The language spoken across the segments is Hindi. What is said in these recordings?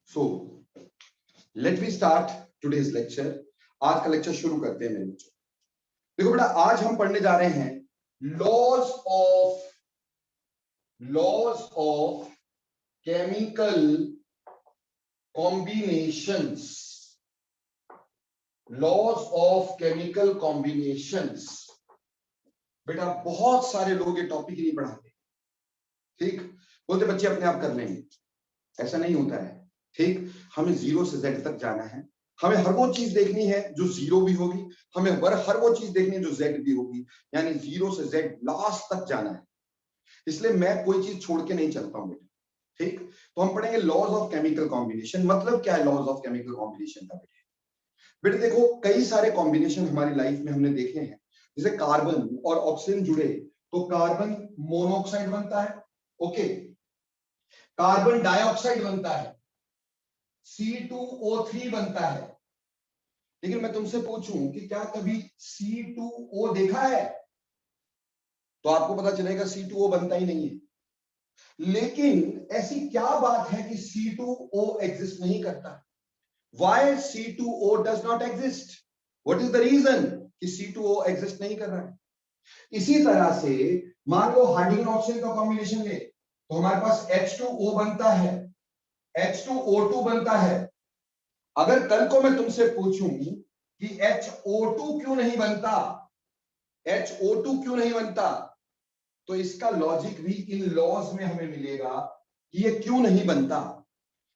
So let me start today's lecture. आज का लेक्चर शुरू करते हैं मेरे बच्चों। देखो बेटा, आज हम पढ़ने जा रहे हैं laws of chemical combinations. Laws of chemical combinations. बेटा बहुत सारे लोग ये टॉपिक नहीं पढ़ाते, ठीक, बोलते बच्चे अपने आप कर लेंगे। ऐसा नहीं होता है, ठीक। हमें जीरो से जेड तक जाना है। हमें हर वो चीज देखनी है जो जीरो भी होगी, हमें हर वो चीज देखनी है जो जेड भी होगी, यानी जीरो से जेड लास्ट तक जाना है। इसलिए मैं कोई चीज छोड़ के नहीं चलता हूं बेटा, ठीक। तो हम पढ़ेंगे लॉज ऑफ केमिकल कॉम्बिनेशन। मतलब क्या है लॉज ऑफ केमिकल कॉम्बिनेशन का बेटा? बेटा देखो, कई सारे कॉम्बिनेशन हमारी लाइफ में हमने देखे हैं। जैसे कार्बन और ऑक्सीजन जुड़े तो कार्बन मोनोऑक्साइड बनता है, ओके। कार्बन डाइऑक्साइड बनता है, C2O3 बनता है। लेकिन मैं तुमसे पूछूं कि क्या कभी C2O देखा है? तो आपको पता चलेगा C2O बनता ही नहीं है। लेकिन ऐसी क्या बात है कि C2O एग्जिस्ट नहीं करता? Why C2O does not exist? What is the reason कि C2O एग्जिस्ट नहीं कर रहा है? इसी तरह से मान लो हाइड्रोजन ऑक्सीजन का कॉम्बिनेशन ले तो हमारे पास H2O बनता है, H2O2 बनता है। अगर कल को मैं तुमसे पूछूं कि HO2 क्यों नहीं बनता, HO2 क्यों नहीं बनता, तो इसका लॉजिक भी इन लॉज में हमें मिलेगा कि ये क्यों नहीं बनता।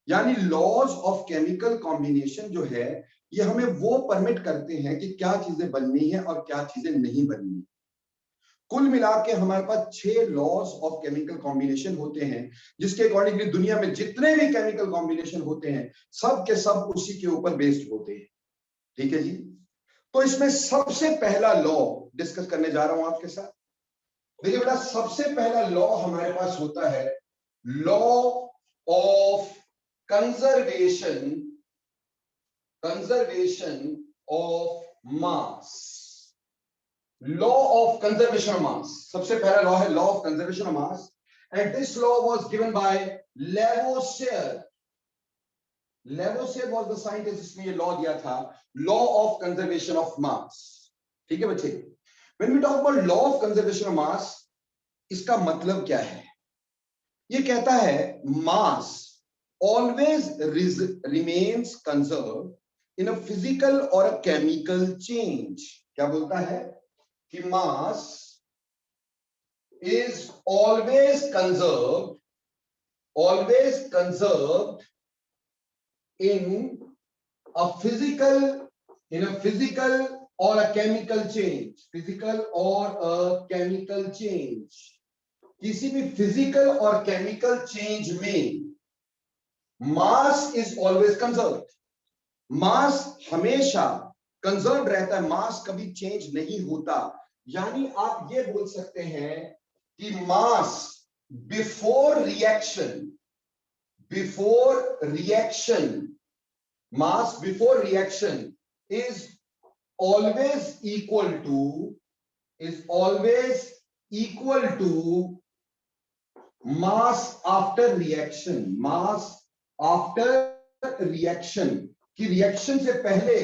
यानी लॉज ऑफ केमिकल कॉम्बिनेशन जो है ये हमें वो परमिट करते हैं कि क्या चीजें बननी है और क्या चीजें नहीं बननी। कुल मिला के हमारे पास 6 लॉज ऑफ केमिकल कॉम्बिनेशन होते हैं, जिसके अकॉर्डिंगली दुनिया में जितने भी केमिकल कॉम्बिनेशन होते हैं सब के सब उसी के ऊपर बेस्ड होते हैं, ठीक है जी। तो इसमें सबसे पहला लॉ डिस्कस करने जा रहा हूं आपके साथ। देखिए बेटा, सबसे पहला लॉ हमारे पास होता है law of conservation of mass. Law of conservation of mass, सबसे पहला लॉ है law of conservation of mass, and this law was given by Lavoisier. Lavoisier was the scientist जिसने ये लॉ दिया था, law of conservation of mass, ठीक है बच्चे। When we talk about law of conservation of mass, इसका मतलब क्या है? ये कहता है mass always remains conserved in a physical और अ केमिकल चेंज। क्या बोलता है कि मास is always conserved in a physical or a chemical change, physical or a chemical change। किसी भी फिजिकल और केमिकल चेंज में मास इज ऑलवेज कंजर्व्ड। मास हमेशा कंजर्व रहता है, मास कभी चेंज नहीं होता। यानी आप ये बोल सकते हैं कि mass before reaction is always equal to mass after reaction. कि रिएक्शन से पहले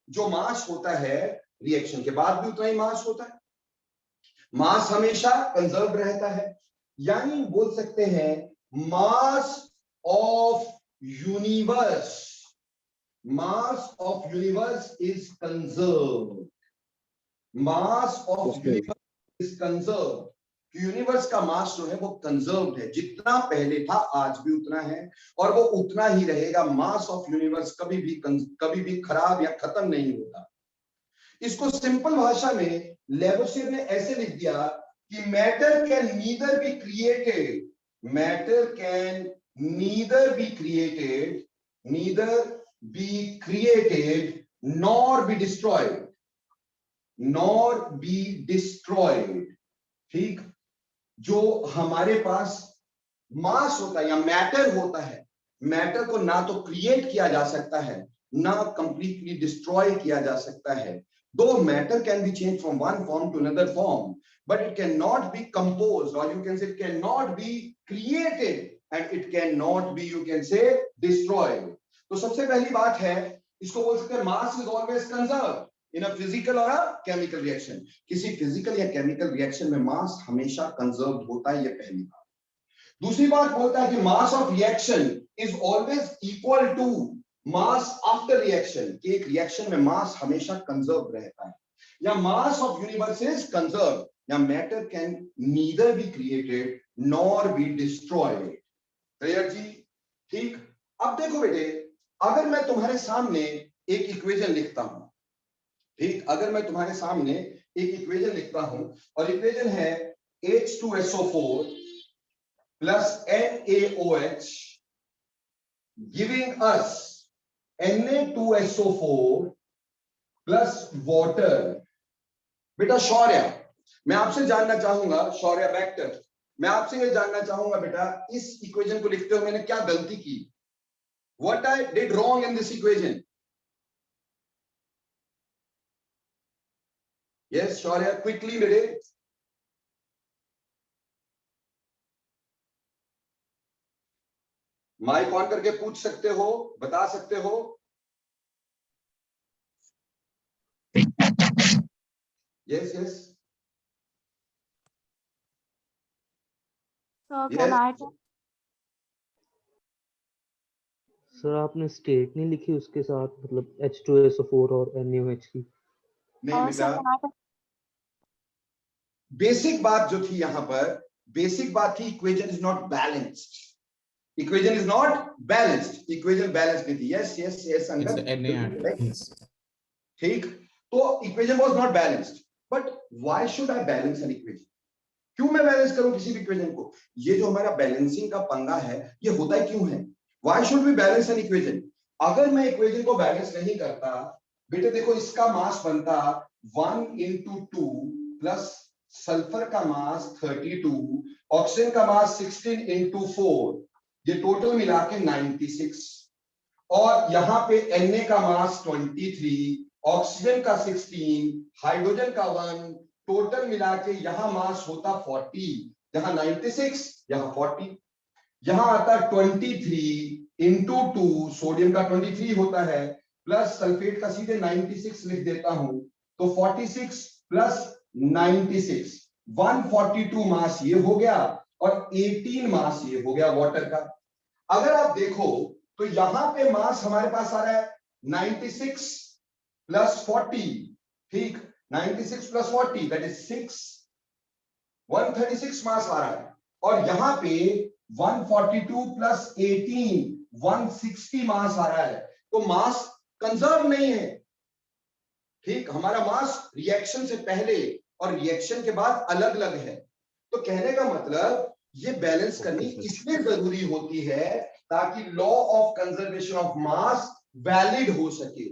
जो मास होता है रिएक्शन के बाद भी उतना ही मास होता है। मास हमेशा कंजर्व रहता है, यानी बोल सकते हैं मास of universe is conserve. Mass of universe is conserve. Universe का मास जो है वो कंजर्व्ड है, जितना पहले था आज भी उतना है और वो उतना ही रहेगा। मास ऑफ यूनिवर्स कभी भी खराब या खत्म नहीं होता। इसको सिंपल भाषा में लेवोसियर ने ऐसे लिख दिया कि matter can neither be created nor be destroyed, ठीक। जो हमारे पास मास होता है या मैटर होता है, मैटर को ना तो क्रिएट किया जा सकता है ना कंप्लीटली डिस्ट्रॉय किया जा सकता है। Though matter can be changed from one form to another form, but it cannot be composed, or you can say it cannot be created, and it cannot be, you can say, destroyed. तो सबसे पहली बात है, इसको बोल सकते हैं मास is always conserve in a physical और अ केमिकल रिएक्शन। किसी फिजिकल या केमिकल रिएक्शन में मास हमेशा कंजर्व होता है, ये पहली बात। दूसरी बात बोलता है कि mass of reaction is always equal to mass after reaction, कि एक रिएक्शन में मास हमेशा कंजर्व रहता है, या mass of universe is conserve, या matter can neither be created nor be destroyed. Clear जी? ठीक। अब देखो बेटे, अगर मैं तुम्हारे सामने एक इक्वेशन लिखता हूं, ठीक, अगर मैं तुम्हारे सामने एक इक्वेशन लिखता हूं और इक्वेशन है H2SO4 plus NaOH giving us Na2SO4 plus water। बेटा शौर्य, मैं आपसे जानना चाहूंगा, शौर्य वेक्टर, मैं आपसे ये जानना चाहूंगा बेटा, इस इक्वेशन को लिखते हुए मैंने क्या गलती की? What I did wrong in this equation? Yes, Shaurya, quickly बेटे। माइक ऑन करके पूछ सकते हो, बता सकते हो। यस यस सर आपने स्टेट नहीं लिखी उसके साथ, मतलब H2SO4 और NaOH की? नहीं बेटा, बेसिक बात जो थी यहां पर, बेसिक बात थी equation is not balanced, equation is not balanced, equation balance नहीं थी। यस यस यस अंगद, ठीक। तो equation was not balanced, but why should I balance an equation? क्यों मैं बैलेंस करूं किसी भी इक्वेशन को? ये जो हमारा बैलेंसिंग का पंगा है, ये होता है क्यों है? Why should we balance an equation? अगर मैं इक्वेशन को बैलेंस नहीं करता बेटे, देखो इसका मास बनता 1 into 2 प्लस सल्फर का मास 32, ऑक्सीजन का मास 16 into 4, ये टोटल मिला के 96, और यहां पे Na का मास 23, ऑक्सीजन का 16, हाइड्रोजन का 1, टोटल मिला के यहां मास होता 40, यहां 96, यहां 40, यहां आता 23 इंटू 2, सोडियम का 23 होता है, प्लस सल्फेट का सीधे 96 लिख देता हूं, तो 46 प्लस 96, 142 मास ये हो गया, और 18 मास ये हो गया वाटर का। अगर आप देखो तो यहां पे मास हमारे पास आ रहा है 96 प्लस 40, ठीक, 96 प्लस 40 दैट इज 6, 136 मास आ रहा है, और यहां पे 142 प्लस 18 160 मास आ रहा है। तो मास कंजर्व नहीं है, ठीक, हमारा मास रिएक्शन से पहले और रिएक्शन के बाद अलग अलग है। तो कहने का मतलब ये बैलेंस करनी इसलिए जरूरी होती है ताकि law of conservation of mass valid हो सके,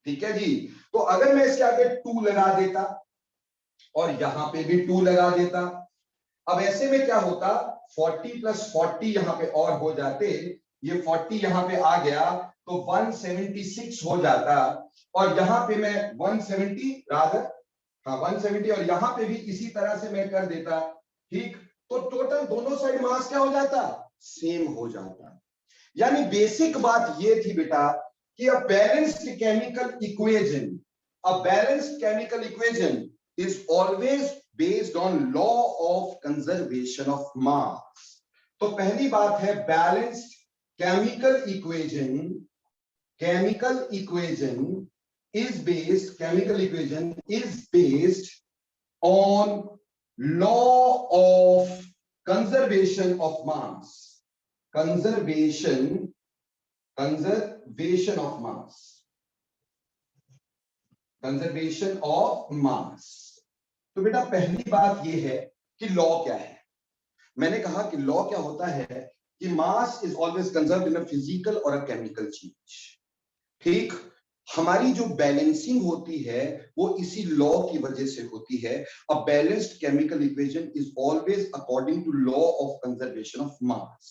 ठीक है जी। तो अगर मैं इसके आगे 2 लगा देता और यहां पे भी 2 लगा देता, अब ऐसे में क्या होता, 40 प्लस 40 यहां पे और हो जाते, ये 40 यहां पे आ गया तो 176 हो जाता, और यहां पे मैं 170 रादर, हाँ 170, और यहां पे भी इसी तरह से मैं कर देता, ठीक, तो टोटल दोनों साइड मास क्या हो जाता, सेम हो जाता। यानी बेसिक बात ये थी बेटा कि अ balanced chemical equation, a balanced chemical equation is always based on law of conservation of mass. तो पहली बात है balanced chemical equation, chemical equation is based, chemical equation is based on law of conservation of mass, conservation of mass, conservation of mass। तो बेटा पहली बात ये है कि लॉ क्या है। मैंने कहा कि लॉ क्या होता है कि mass is always conserved in a physical और अ केमिकल चेंज, ठीक। हमारी जो बैलेंसिंग होती है वो इसी लॉ की वजह से होती है। A balanced chemical equation is always according to law of conservation of mass.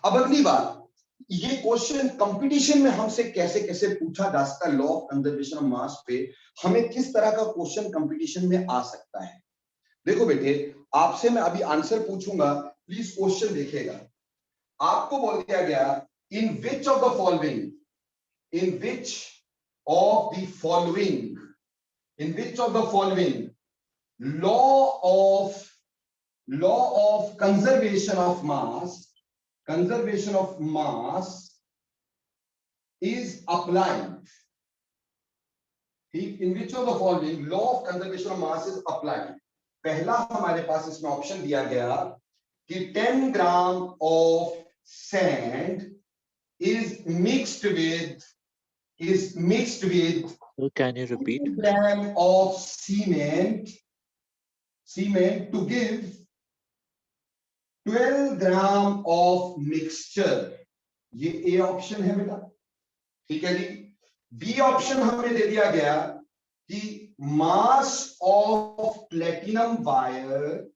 अब अगली बात, ये क्वेश्चन कंपटीशन में हमसे कैसे कैसे पूछा जा सकता है, लॉ ऑफ कंजर्वेशन ऑफ मास पे हमें किस तरह का क्वेश्चन कंपटीशन में आ सकता है। देखो बेटे, आपसे मैं अभी आंसर पूछूंगा, प्लीज क्वेश्चन देखिएगा। आपको बोल दिया गया in which of the following in which of the following law of conservation of mass is applied? In which of the following law of conservation of mass is applied? पहला हमारे पास इसमें ऑप्शन दिया गया कि 10 gram of sand is mixed with Can you repeat? 2 gram of cement to give 12 gram of mixture. ये ए ऑप्शन है बेटा, ठीक है जी। बी ऑप्शन हमें दे दिया गया कि mass of platinum wire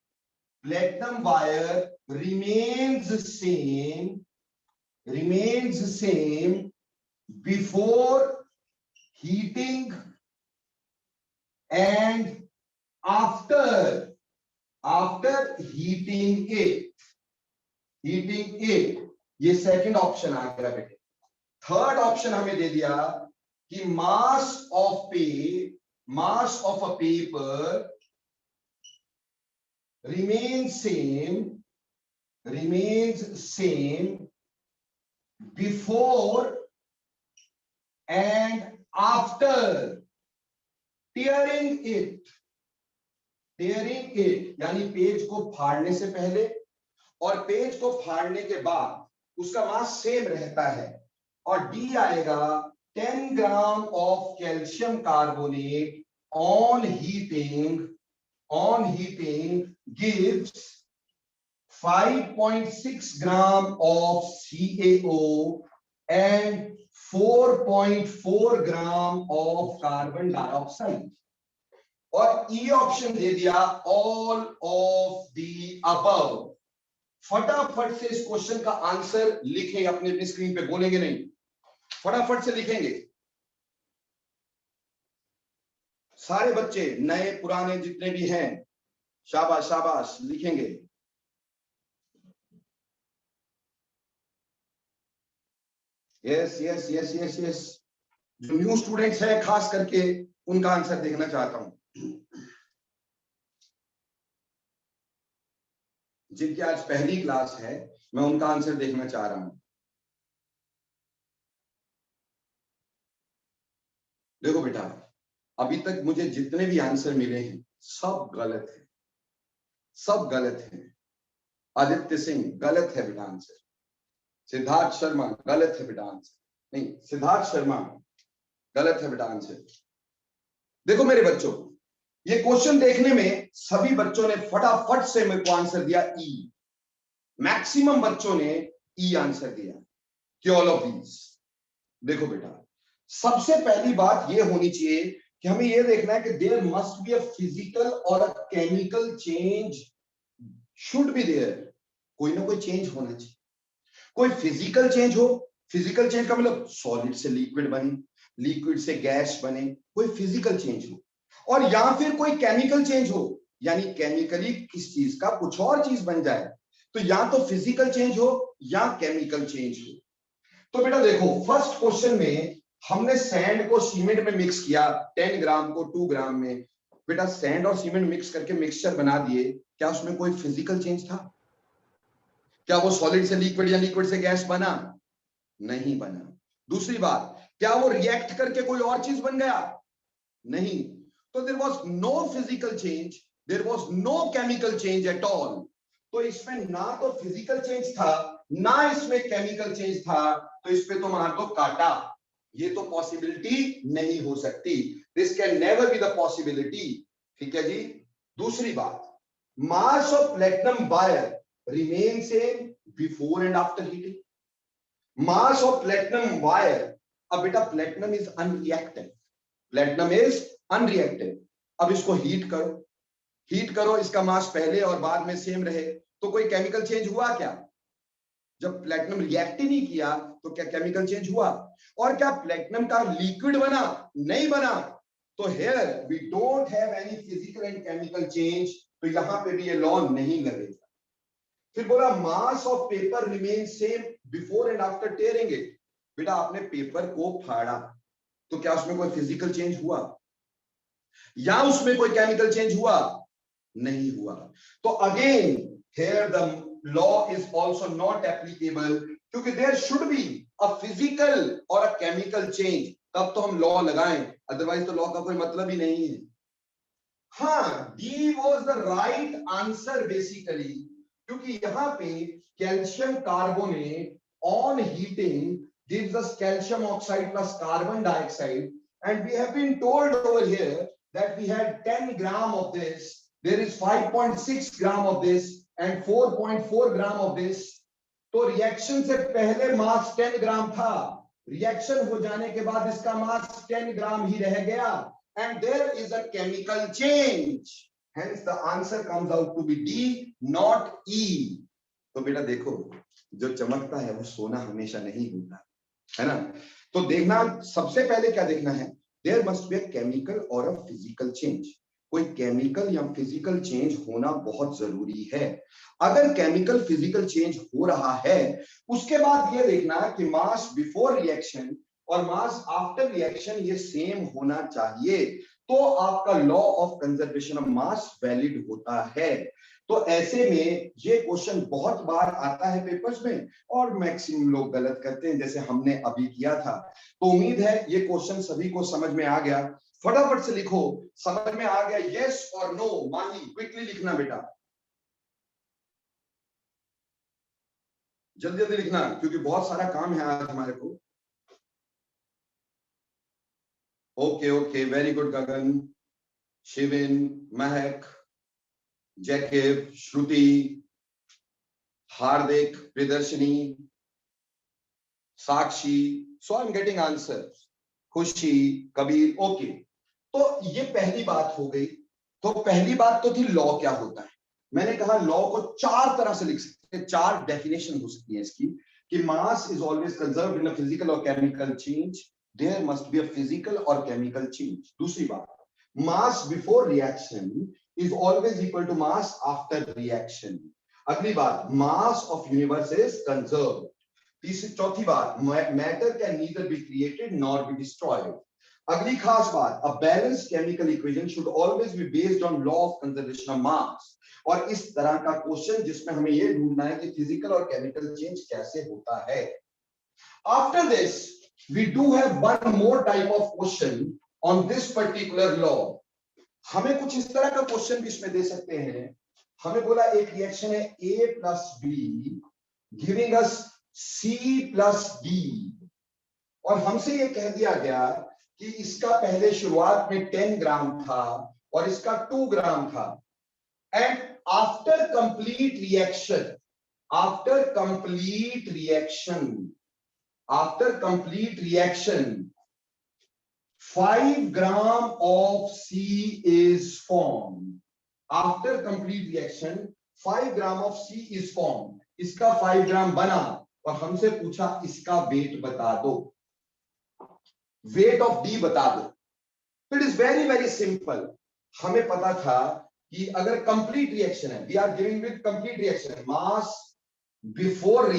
remains same before heating and after heating it. ये सेकंड ऑप्शन आ गया बेटे। थर्ड ऑप्शन हमें दे दिया कि mass of a paper remains same before and after tearing it, यानी पेज को फाड़ने से पहले और पेज को फाड़ने के बाद उसका मास सेम रहता है। और डी आएगा 10 gram of calcium carbonate on heating gives 5.6 gram of CaO and 4.4 gram of carbon dioxide. और ई ऑप्शन दे दिया ऑल ऑफ द अबव। फटाफट से इस क्वेश्चन का आंसर लिखें, अपनी स्क्रीन पे बोलेंगे नहीं, फटाफट से लिखेंगे सारे बच्चे, नए पुराने जितने भी हैं, शाबाश लिखेंगे। यस जो न्यू स्टूडेंट्स हैं खास करके उनका आंसर देखना चाहता हूं, जिनकी आज पहली क्लास है मैं उनका आंसर देखना चाह रहा हूं। देखो बेटा, अभी तक मुझे जितने भी आंसर मिले हैं सब गलत है। आदित्य सिंह गलत है बेटा आंसर। सिद्धार्थ शर्मा गलत है बेटा आंसर। नहीं, सिद्धार्थ शर्मा गलत है बेटा आंसर। देखो मेरे बच्चों, ये क्वेश्चन देखने में सभी बच्चों ने फटाफट से मेरे को आंसर दिया ई। मैक्सिमम बच्चों ने ई आंसर दिया कि ऑल ऑफ दीज। देखो बेटा, सबसे पहली बात ये होनी चाहिए कि हमें ये देखना है कि there must be a physical और a chemical change should be there. कोई ना कोई चेंज होना चाहिए। कोई फिजिकल चेंज हो, फिजिकल चेंज का मतलब सॉलिड से लिक्विड बने, लिक्विड से गैस बने, कोई फिजिकल चेंज हो। और या फिर कोई केमिकल चेंज हो, यानी केमिकली किस चीज का कुछ और चीज बन जाए। तो या तो फिजिकल चेंज हो या केमिकल चेंज हो। तो बेटा देखो, फर्स्ट क्वेश्चन में हमने सैंड को सीमेंट में मिक्स किया, 10 ग्राम को 2 ग्राम में। बेटा सैंड और सीमेंट मिक्स करके मिक्सचर बना दिए, क्या उसमें कोई फिजिकल चेंज था? क्या वो सॉलिड से लिक्विड या लिक्विड से गैस बना? नहीं बना। दूसरी बात, क्या वो रिएक्ट करके कोई और चीज बन गया? नहीं। तो there was no physical change, there was no chemical change at all. तो इसमें ना तो फिजिकल चेंज था ना इसमें केमिकल चेंज था, तो इस पे तो मार दो काटा। ये तो पॉसिबिलिटी नहीं हो सकती। This can never be the possibility. ठीक है जी। दूसरी बात, mass of platinum wire remain same before and after heating. Mass of platinum wire, अब बेटा platinum is unreactive। अब इसको हीट करो, इसका मास पहले और बाद में सेम रहे, तो कोई केमिकल चेंज हुआ क्या? जब प्लेटिनम रिएक्ट ही नहीं किया तो क्या केमिकल चेंज हुआ? और क्या प्लेटिनम का लिक्विड बना? नहीं बना। तो here we don't have any physical and chemical change, तो यहां पे भी ये लॉ नहीं लगेगा। फिर बोला mass of paper remain same before and after tearing it. बेटा आपने पेपर को फाड़ा तो क्या उसमें कोई फिजिकल चेंज हुआ या उसमें कोई केमिकल चेंज हुआ? नहीं हुआ। तो again here the law is also not applicable, क्योंकि there should be a physical और अ केमिकल चेंज, तब तो हम लॉ लगाएं, अदरवाइज तो लॉ का कोई मतलब ही नहीं है। हाँ, D was the right answer basically, क्योंकि यहां पे calcium carbonate on heating gives us calcium oxide plus carbon dioxide, and we have been told over here that we had 10 gram of this, there is 5.6 gram of this and 4.4 gram of this. तो रिएक्शन से पहले मास 10 ग्राम था, रिएक्शन हो जाने के बाद इसका मास 10 ग्राम ही रह गया, and there is a chemical change, hence the answer comes out to be D, not E. तो बेटा देखो, जो चमकता है वो सोना हमेशा नहीं होता, है ना? तो देखना, सबसे पहले क्या देखना है, there must be a chemical और अ फिजिकल चेंज। कोई केमिकल या फिजिकल चेंज होना बहुत जरूरी है। अगर केमिकल फिजिकल चेंज हो रहा है, उसके बाद ये देखना कि मास बिफोर रिएक्शन और मास आफ्टर रिएक्शन ये सेम होना चाहिए, तो आपका law of conservation of mass valid होता है। तो ऐसे में ये क्वेश्चन बहुत बार आता है पेपर्स में और मैक्सिमम लोग गलत करते हैं, जैसे हमने अभी किया था। तो उम्मीद है ये क्वेश्चन सभी को समझ में आ गया। फटाफट से लिखो, समझ में आ गया यस और नो? माही क्विकली लिखना बेटा, जल्दी जल्दी लिखना, क्योंकि बहुत सारा काम है आज हमारे को। Okay okay, very good Gagan, Shivin, Mahak, जैकेब, Shruti, Hardik, Priyadarshini, Sakshi, so I am getting answer, खुशी, कबीर, ओके। तो ये पहली बात हो गई। तो पहली बात तो थी लॉ क्या होता है। मैंने कहा लॉ को चार तरह से लिख सकते हैं, चार डेफिनेशन हो सकती है इसकी, कि mass is always conserved in a physical और chemical change, there must be a physical और केमिकल चेंज। दूसरी बात, mass before reaction is always equal to mass after reaction. अगली बात, mass of universe is conserved. तीसरी चौथी बात, matter can neither be created nor be destroyed. अगली खास बात, a balanced chemical equation should always be based on law of conservation of mass. और इस तरह का क्वेश्चन जिसमें हमें यह ढूंढना है कि फिजिकल और केमिकल चेंज कैसे होता है। After this we do have one more type of question on this particular law. हमें कुछ इस तरह का क्वेश्चन भी इसमें दे सकते हैं। हमें बोला एक रिएक्शन है A plus be giving us C plus D, और हमसे ये कह दिया गया कि इसका पहले शुरुआत में 10 ग्राम था और इसका 2 ग्राम था, and after complete reaction, after complete reaction 5 gram of C is formed. After complete reaction 5 gram of C is formed. इसका 5 ग्राम बना और हमसे पूछा इसका वेट बता दो, वेट ऑफ डी बता दो। It is very very simple. हमें पता था कि अगर कंप्लीट रिएक्शन है, we are giving with complete reaction, mass before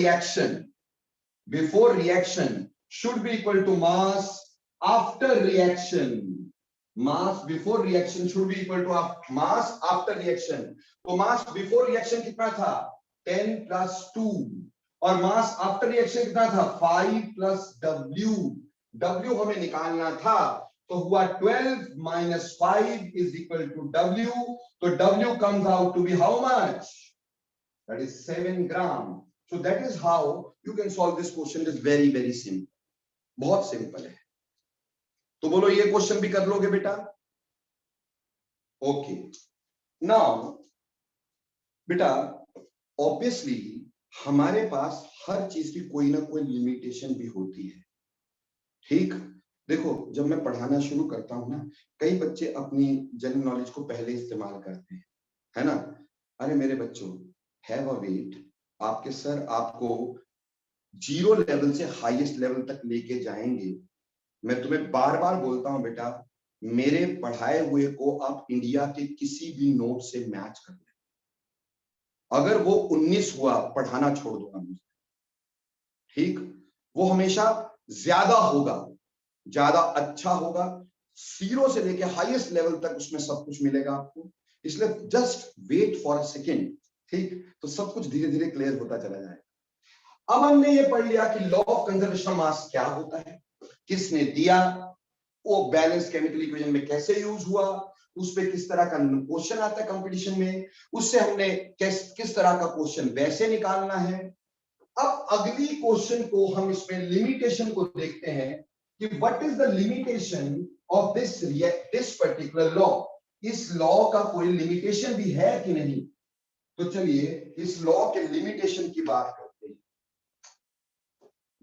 reaction should be equal to mass after reaction. Mass before reaction should be equal to mass after reaction. तो mass before reaction कितना था? 10 plus 2, और mass after reaction कितना था? 5 plus W. W हमें निकालना था, तो हुआ 12 minus 5 is equal to W. तो W comes out to be how much? That is 7 gram. So that is how you can solve this question. It is very very simple. बहुत सिंपल है। तो बोलो ये क्वेश्चन भी कर लोगे बेटा? ओके, नाउ बेटा ऑब्वियसली हमारे पास हर चीज की कोई ना कोई लिमिटेशन भी होती है, ठीक? देखो जब मैं पढ़ाना शुरू करता हूं ना, कई बच्चे अपनी जनरल नॉलेज को पहले इस्तेमाल करते हैं, है ना? अरे मेरे बच्चों, हैव अ वेट, आपके सर आपको 0 लेवल से हाईएस्ट लेवल तक लेके जाएंगे। मैं तुम्हें बार बार बोलता हूं बेटा, मेरे पढ़ाए हुए को आप इंडिया के किसी भी नोट से मैच कर ले। अगर वो 19 हुआ, पढ़ाना छोड़ दूंगा मुझे, ठीक? वो हमेशा ज्यादा होगा, ज्यादा अच्छा होगा, 0 से लेके हाईएस्ट लेवल तक उसमें सब कुछ मिलेगा आपको। इसलिए just wait for a second, ठीक, तो सब कुछ धीरे धीरे क्लियर होता चला जाएगा। अब हमने ये पढ़ लिया कि law of conservation of mass क्या होता है, किसने दिया, वो बैलेंस केमिकल इक्वेशन में कैसे यूज हुआ, उस पे किस तरह का क्वेश्चन आता है कंपटीशन में, उससे हमने किस तरह का क्वेश्चन वैसे निकालना है। अब अगली क्वेश्चन को हम इसमें लिमिटेशन को देखते हैं कि what is the limitation of this particular law. इस लॉ का कोई लिमिटेशन भी है कि नहीं, तो चलिए इस लॉ के लिमिटेशन की बात करते हैं।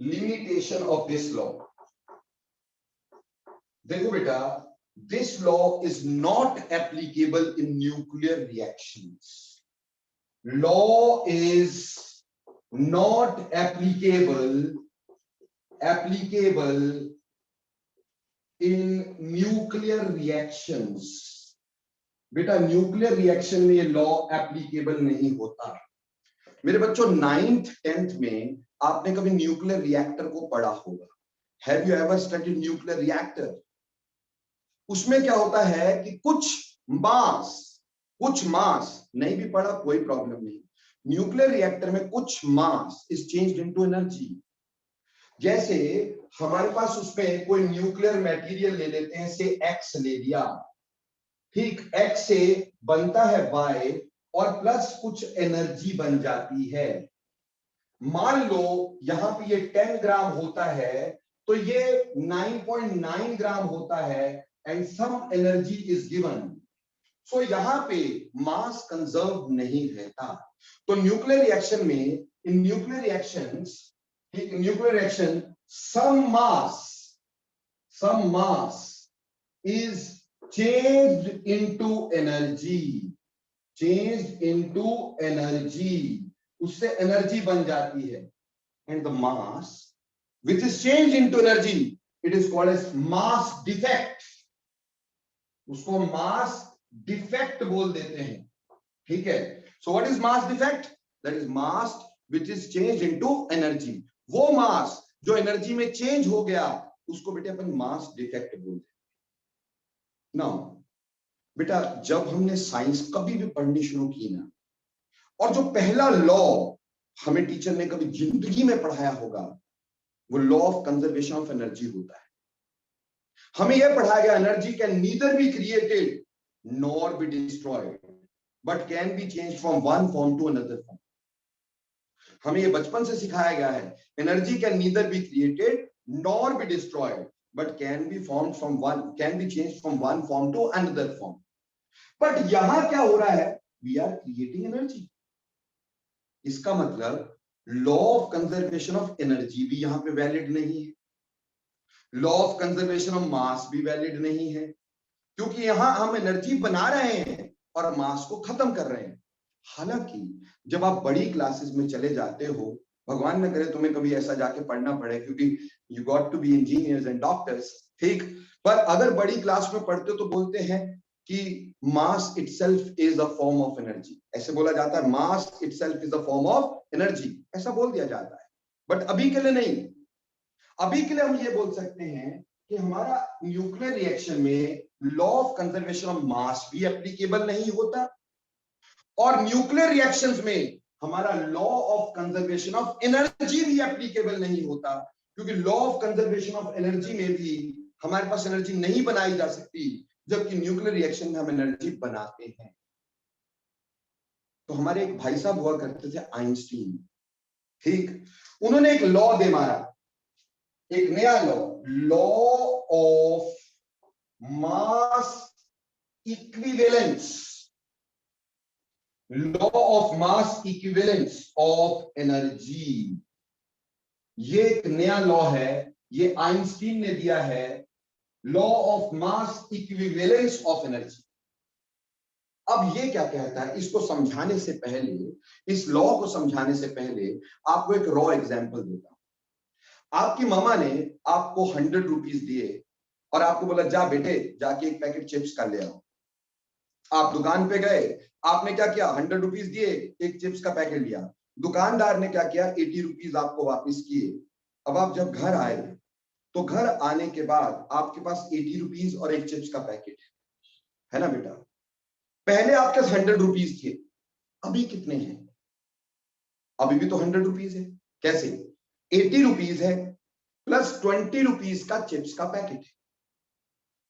लिमिटेशन ऑफ दिस लॉ, देखो बेटा, this law is not applicable in nuclear reactions. Law is not applicable in nuclear reactions। बेटा न्यूक्लियर रिएक्शन में ये लॉ एप्लीकेबल नहीं होता। मेरे बच्चों 9th 10th में आपने कभी न्यूक्लियर रिएक्टर को पढ़ा होगा। Have you ever studied nuclear reactor? उसमें क्या होता है कि कुछ मास नहीं भी पढ़ा कोई प्रॉब्लम नहीं, न्यूक्लियर रिएक्टर में कुछ mass is changed into energy. जैसे हमारे पास उसमें कोई न्यूक्लियर मटेरियल ले लेते हैं, से एक्स ले लिया, ठीक, एक्स से बनता है वाई और प्लस कुछ एनर्जी बन जाती है। मान लो यहां पे ये 10 ग्राम होता है तो ये 9.9 ग्राम होता है and some energy is given. So यहां पे मास कंजर्व नहीं रहता। तो न्यूक्लियर रिएक्शन में, in nuclear reaction some mass is changed into energy, उससे एनर्जी बन जाती है, and the mass which is changed into energy, it is called as mass defect। उसको मास डिफेक्ट बोल देते हैं, ठीक है। So what is mass defect? That is mass which is changed into energy. वो मास जो एनर्जी में चेंज हो गया उसको बेटे अपन मास डिफेक्ट बोलते हैं। नाउ बेटा जब हमने साइंस कभी भी पढ़नी शुरू की ना, और जो पहला लॉ हमें टीचर ने कभी जिंदगी में पढ़ाया होगा वो law of conservation of energy होता है। हमें यह पढ़ाया गया energy can neither be created nor be destroyed but can be change from one form to another form. हमें ये बचपन से सिखाया गया है energy can neither be created nor be destroyed but can be change from one form to another form. But यहां क्या हो रहा है, वी आर क्रिएटिंग एनर्जी। इसका मतलब law of conservation of energy भी यहां पे वैलिड नहीं है, law of conservation of mass भी वैलिड नहीं है, क्योंकि यहां हम एनर्जी बना रहे हैं और मास को खत्म कर रहे हैं। हालांकि जब आप बड़ी क्लासेस में चले जाते हो, भगवान न करे तुम्हें कभी ऐसा जाके पढ़ना पड़े, क्योंकि you got to be engineers and doctors, ठीक, पर अगर बड़ी क्लास में पढ़ते हो तो बोलते हैं कि mass itself is a form of energy. ऐसे बोला जाता है, mass itself is a form of energy, ऐसा बोल दिया जाता है। बट अभी के लिए नहीं, अभी के लिए हम ये बोल सकते हैं कि हमारा न्यूक्लियर रिएक्शन में law of conservation of mass भी एप्लीकेबल नहीं होता और न्यूक्लियर रिएक्शंस में हमारा law of conservation of energy भी एप्लीकेबल नहीं होता, क्योंकि law of conservation of energy में भी हमारे पास एनर्जी नहीं बनाई जा सकती, जबकि न्यूक्लियर रिएक्शन में हम एनर्जी बनाते हैं। तो हमारे एक भाई साहब हुआ करते थे आइंस्टीन, ठीक, उन्होंने एक लॉ दे मारा, एक नया law of mass equivalence, law of mass equivalence of energy. ये एक नया लॉ है, ये आइंस्टीन ने दिया है, law of mass equivalence of energy. अब ये क्या कहता है, इसको समझाने से पहले, इस लॉ को समझाने से पहले आपको एक रॉ एग्जांपल देता हूं। आपकी मामा ने आपको 100 रुपीज दिए और आपको बोला जा बेटे जाके एक पैकेट चिप्स का ले आओ। आप दुकान पे गए, आपने क्या किया, 100 रुपीज दिए, एक चिप्स का पैकेट लिया। दुकानदार ने क्या किया, 80 रुपीज आपको वापस किए। अब आप जब घर आए तो घर आने के बाद आपके पास 80 रुपीज और एक चिप्स का पैकेट है ना बेटा। पहले आपके 100 रुपीज थे, अभी कितने हैं? अभी भी तो 100 रुपीज है। कैसे? 80 रुपीज है प्लस 20 रुपीज का चिप्स का पैकेट है।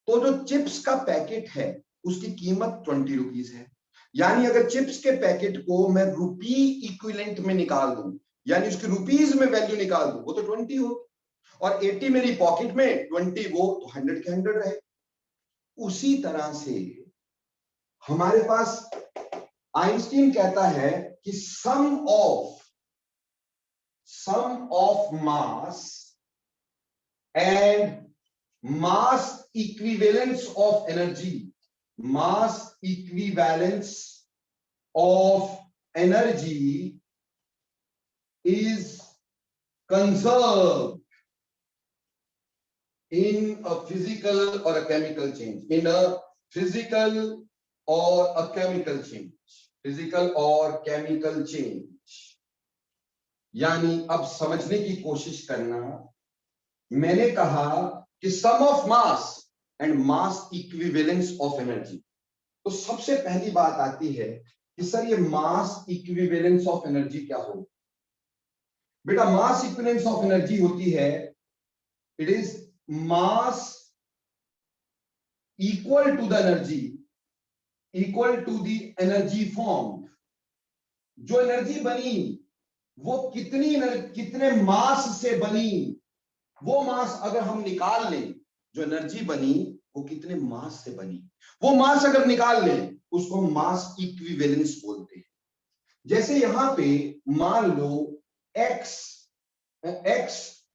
तो जो चिप्स का पैकेट है उसकी कीमत 20 रुपीज है। यानी अगर चिप्स के पैकेट को मैं रुपी इक्विवेलेंट में निकाल दूं, यानी उसकी रुपीज में वैल्यू निकाल दूं, वो तो 20 हो, और 80 मेरी पॉकेट में, 20 वो, तो 100 के 100 रहे। उसी तरह से हमारे पास आइंस्टीन कहता है कि sum of mass and mass equivalence of energy, mass equivalence of energy is conserved in a physical or a chemical change, in a physical or a chemical change, physical or chemical change। यानी अब समझने की कोशिश करना, मैंने कहा कि sum of mass and mass equivalence of energy. तो सबसे पहली बात आती है कि सर ये मास इक्विवेलेंस ऑफ एनर्जी क्या हो? बेटा मास इक्विवेलेंस ऑफ एनर्जी होती है, it is mass equal to the energy, equal to the energy form. जो एनर्जी बनी वो कितने मास से बनी, वो मास अगर हम निकाल लें, जो एनर्जी बनी वो कितने मास से बनी, वो मास अगर निकाल लें उसको मास इक्विवेलेंस बोलते हैं। जैसे यहां पे मान लो x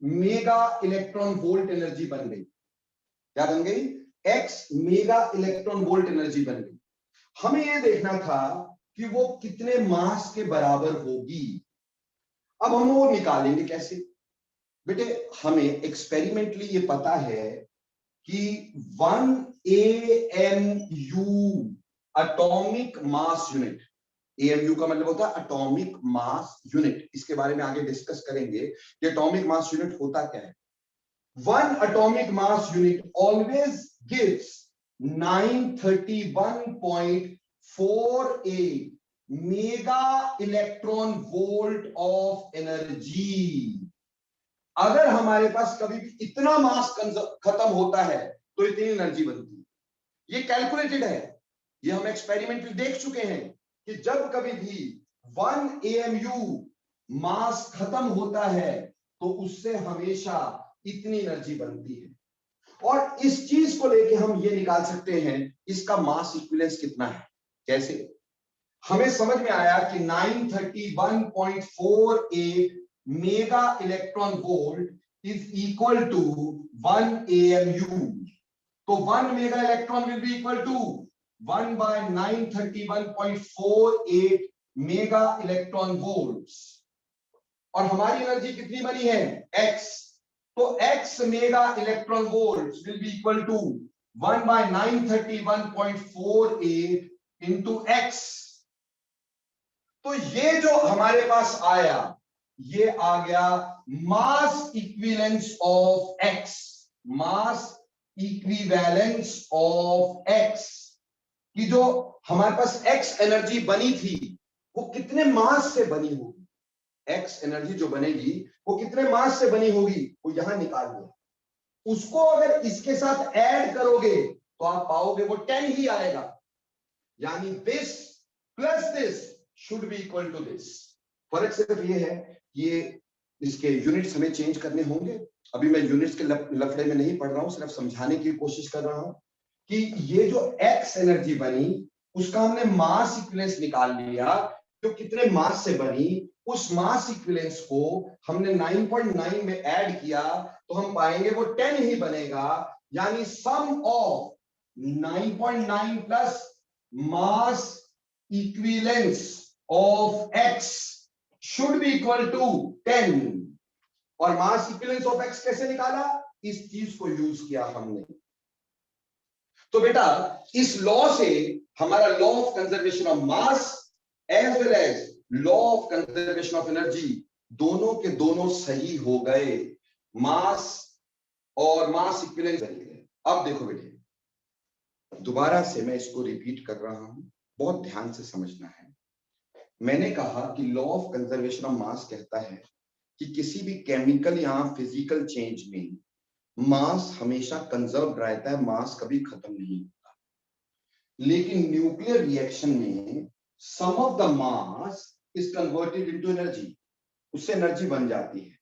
mega electron volt energy बन गई। क्या बन गई? x mega electron volt energy बन गई। हमें यह देखना था कि वो कितने मास के बराबर होगी। अब हम वो निकालेंगे कैसे? बेटे हमें एक्सपेरिमेंटली ये पता है कि 1 AMU atomic mass unit, AMU का मतलब होता है एटॉमिक मास यूनिट। इसके बारे में आगे डिस्कस करेंगे कि एटॉमिक मास यूनिट होता क्या है। 1 atomic mass unit always gives 931.48 mega electron volt of energy. अगर हमारे पास कभी भी इतना मास खत्म होता है तो इतनी एनर्जी बनती है। ये कैलकुलेटेड है, ये हम एक्सपेरिमेंटली देख चुके हैं कि जब कभी भी 1 AMU मास खत्म होता है तो उससे हमेशा इतनी एनर्जी बनती है। और इस चीज को लेके हम ये निकाल सकते हैं इसका मास इक्विवेलेंस कितना है। कैसे? हमें समझ में आया कि 931.48 mega electron volt is equal to 1 AMU। तो 1 mega electron will be equal to 1 by 931.48 mega electron volts. और हमारी एनर्जी कितनी बनी है? x। तो x mega electron volts will be equal to 1 by 931.48 into x। तो ये जो हमारे पास आया, ये आ गया mass equivalence of x, mass equivalence of x कि जो हमारे पास x एनर्जी बनी थी वो कितने मास से बनी होगी। x एनर्जी जो बनेगी वो कितने मास से बनी होगी, वो यहां निकाल दिया। उसको अगर इसके साथ ऐड करोगे तो आप पाओगे वो 10 ही आएगा। यानी this plus this should be equal to this. फर्क सिर्फ ये है, ये इसके यूनिट्स हमें चेंज करने होंगे। अभी मैं यूनिट्स के लफड़े में नहीं पढ़ रहा हूं, सिर्फ समझाने की कोशिश कर रहा हूं कि ये जो x एनर्जी बनी उसका हमने मास इक्विवेलेंस निकाल लिया, जो कितने मास से बनी। उस मास इक्विवेलेंस को हमने 9.9 में ऐड किया तो हम पाएंगे वो 10 ही बनेगा। यानी sum of 9.9 plus mass equivalence of x should be equal to 10। और मास इक्विवेलेंस ऑफ x कैसे निकाला? इस चीज को यूज किया हमने। तो बेटा इस लॉ से हमारा law of conservation of mass as well as law of conservation of energy दोनों के दोनों सही हो गए। मास और मास इक्विवेलेंस बन गए। अब देखो बेटे, दोबारा से मैं इसको रिपीट कर रहा हूं, बहुत ध्यान से समझना है। मैंने कहा कि लॉ ऑफ कंजर्वेशन ऑफ मास कहता है कि किसी भी केमिकल या फिजिकल चेंज में मास हमेशा कंजर्व रहता है, मास कभी खत्म नहीं होता। लेकिन न्यूक्लियर रिएक्शन में some of the mass is converted into energy, उससे एनर्जी बन जाती है।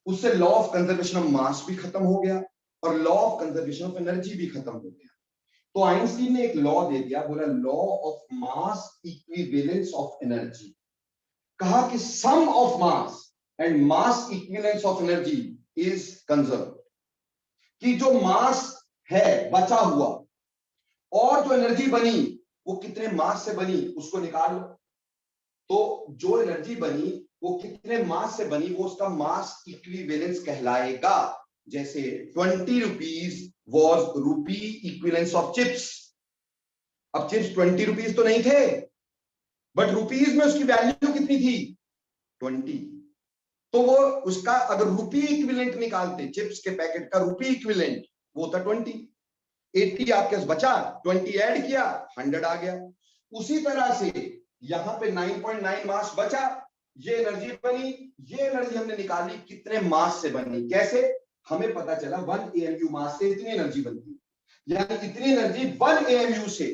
उससे law of conservation of mass भी खत्म हो गया और law of conservation of energy भी खत्म हो गया। तो आइंस्टीन ने एक लॉ दे दिया, बोला law of mass equivalence of energy. कहा कि sum of mass and mass equivalence of energy is conserve, कि जो मास है बचा हुआ और जो एनर्जी बनी वो कितने मास से बनी उसको निकाल लो। तो जो एनर्जी बनी वो कितने मास से बनी, वो उसका मास इक्विवेलेंस कहलाएगा। जैसे 20 रुपीज वॉज रूपी इक्विवेलेंस ऑफ चिप्स। अब चिप्स 20 रुपीज तो नहीं थे, बट रुपीज में उसकी वैल्यू कितनी थी, 20। तो वो उसका अगर रूपी इक्विवेलेंट निकालते, चिप्स के पैकेट का रूपी इक्विवेलेंट वो था 20। 80 आपके पास बचा, 20 ऐड किया, 100 आ गया। उसी तरह से यहां पे 9.9 मास बचा, ये एनर्जी बनी, ये एनर्जी हमने निकाली कितने मास से बनी। कैसे, हमें पता चला 1 AMU मास से इतनी एनर्जी बनती, यानी इतनी एनर्जी 1 AMU से,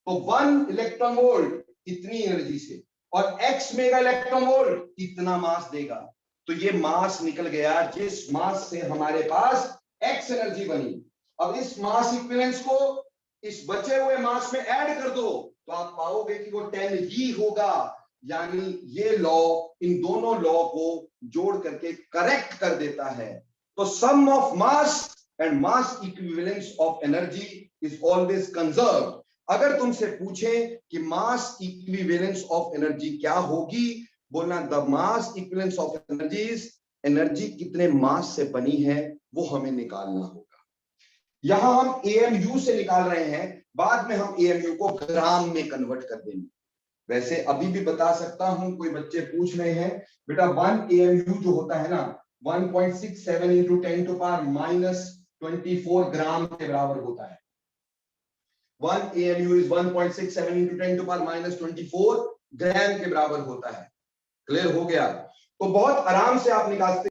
तो 1 इलेक्ट्रॉन वोल्ट इतनी एनर्जी से, और x मेगा इलेक्ट्रॉन वोल्ट इतना मास देगा। तो ये मास निकल गया जिस मास से हमारे पास x एनर्जी बनी। अब इस मास इक्विवेलेंस को इस बचे हुए मास में ऐड कर दो तो आप पाओगे कि वो 10 ही होगा। यानी ये लॉ इन दोनों लॉ को जोड़ करके करेक्ट कर देता है। तो sum of mass and mass equivalence of energy is always conserved. अगर तुमसे पूछे कि मास इक्विवेलेंस ऑफ एनर्जी क्या होगी, बोलना the mass equivalence of energies, energy कितने मास से बनी है वो हमें निकालना होगा। यहां हम AMU से निकाल रहे हैं, बाद में हम AMU को ग्राम में कन्वर्ट कर देंगे। वैसे अभी भी बता सकता हूं, कोई बच्चे पूछ रहे हैं बेटा 1 AMU जो होता है ना 1.67 इंटू 10 टू पावर -24 ग्राम के बराबर होता है। 1 AMU is 1.67 into 10 to power -24 gram के बराबर होता है। क्लियर हो गया? तो बहुत आराम से आप निकाल सकते।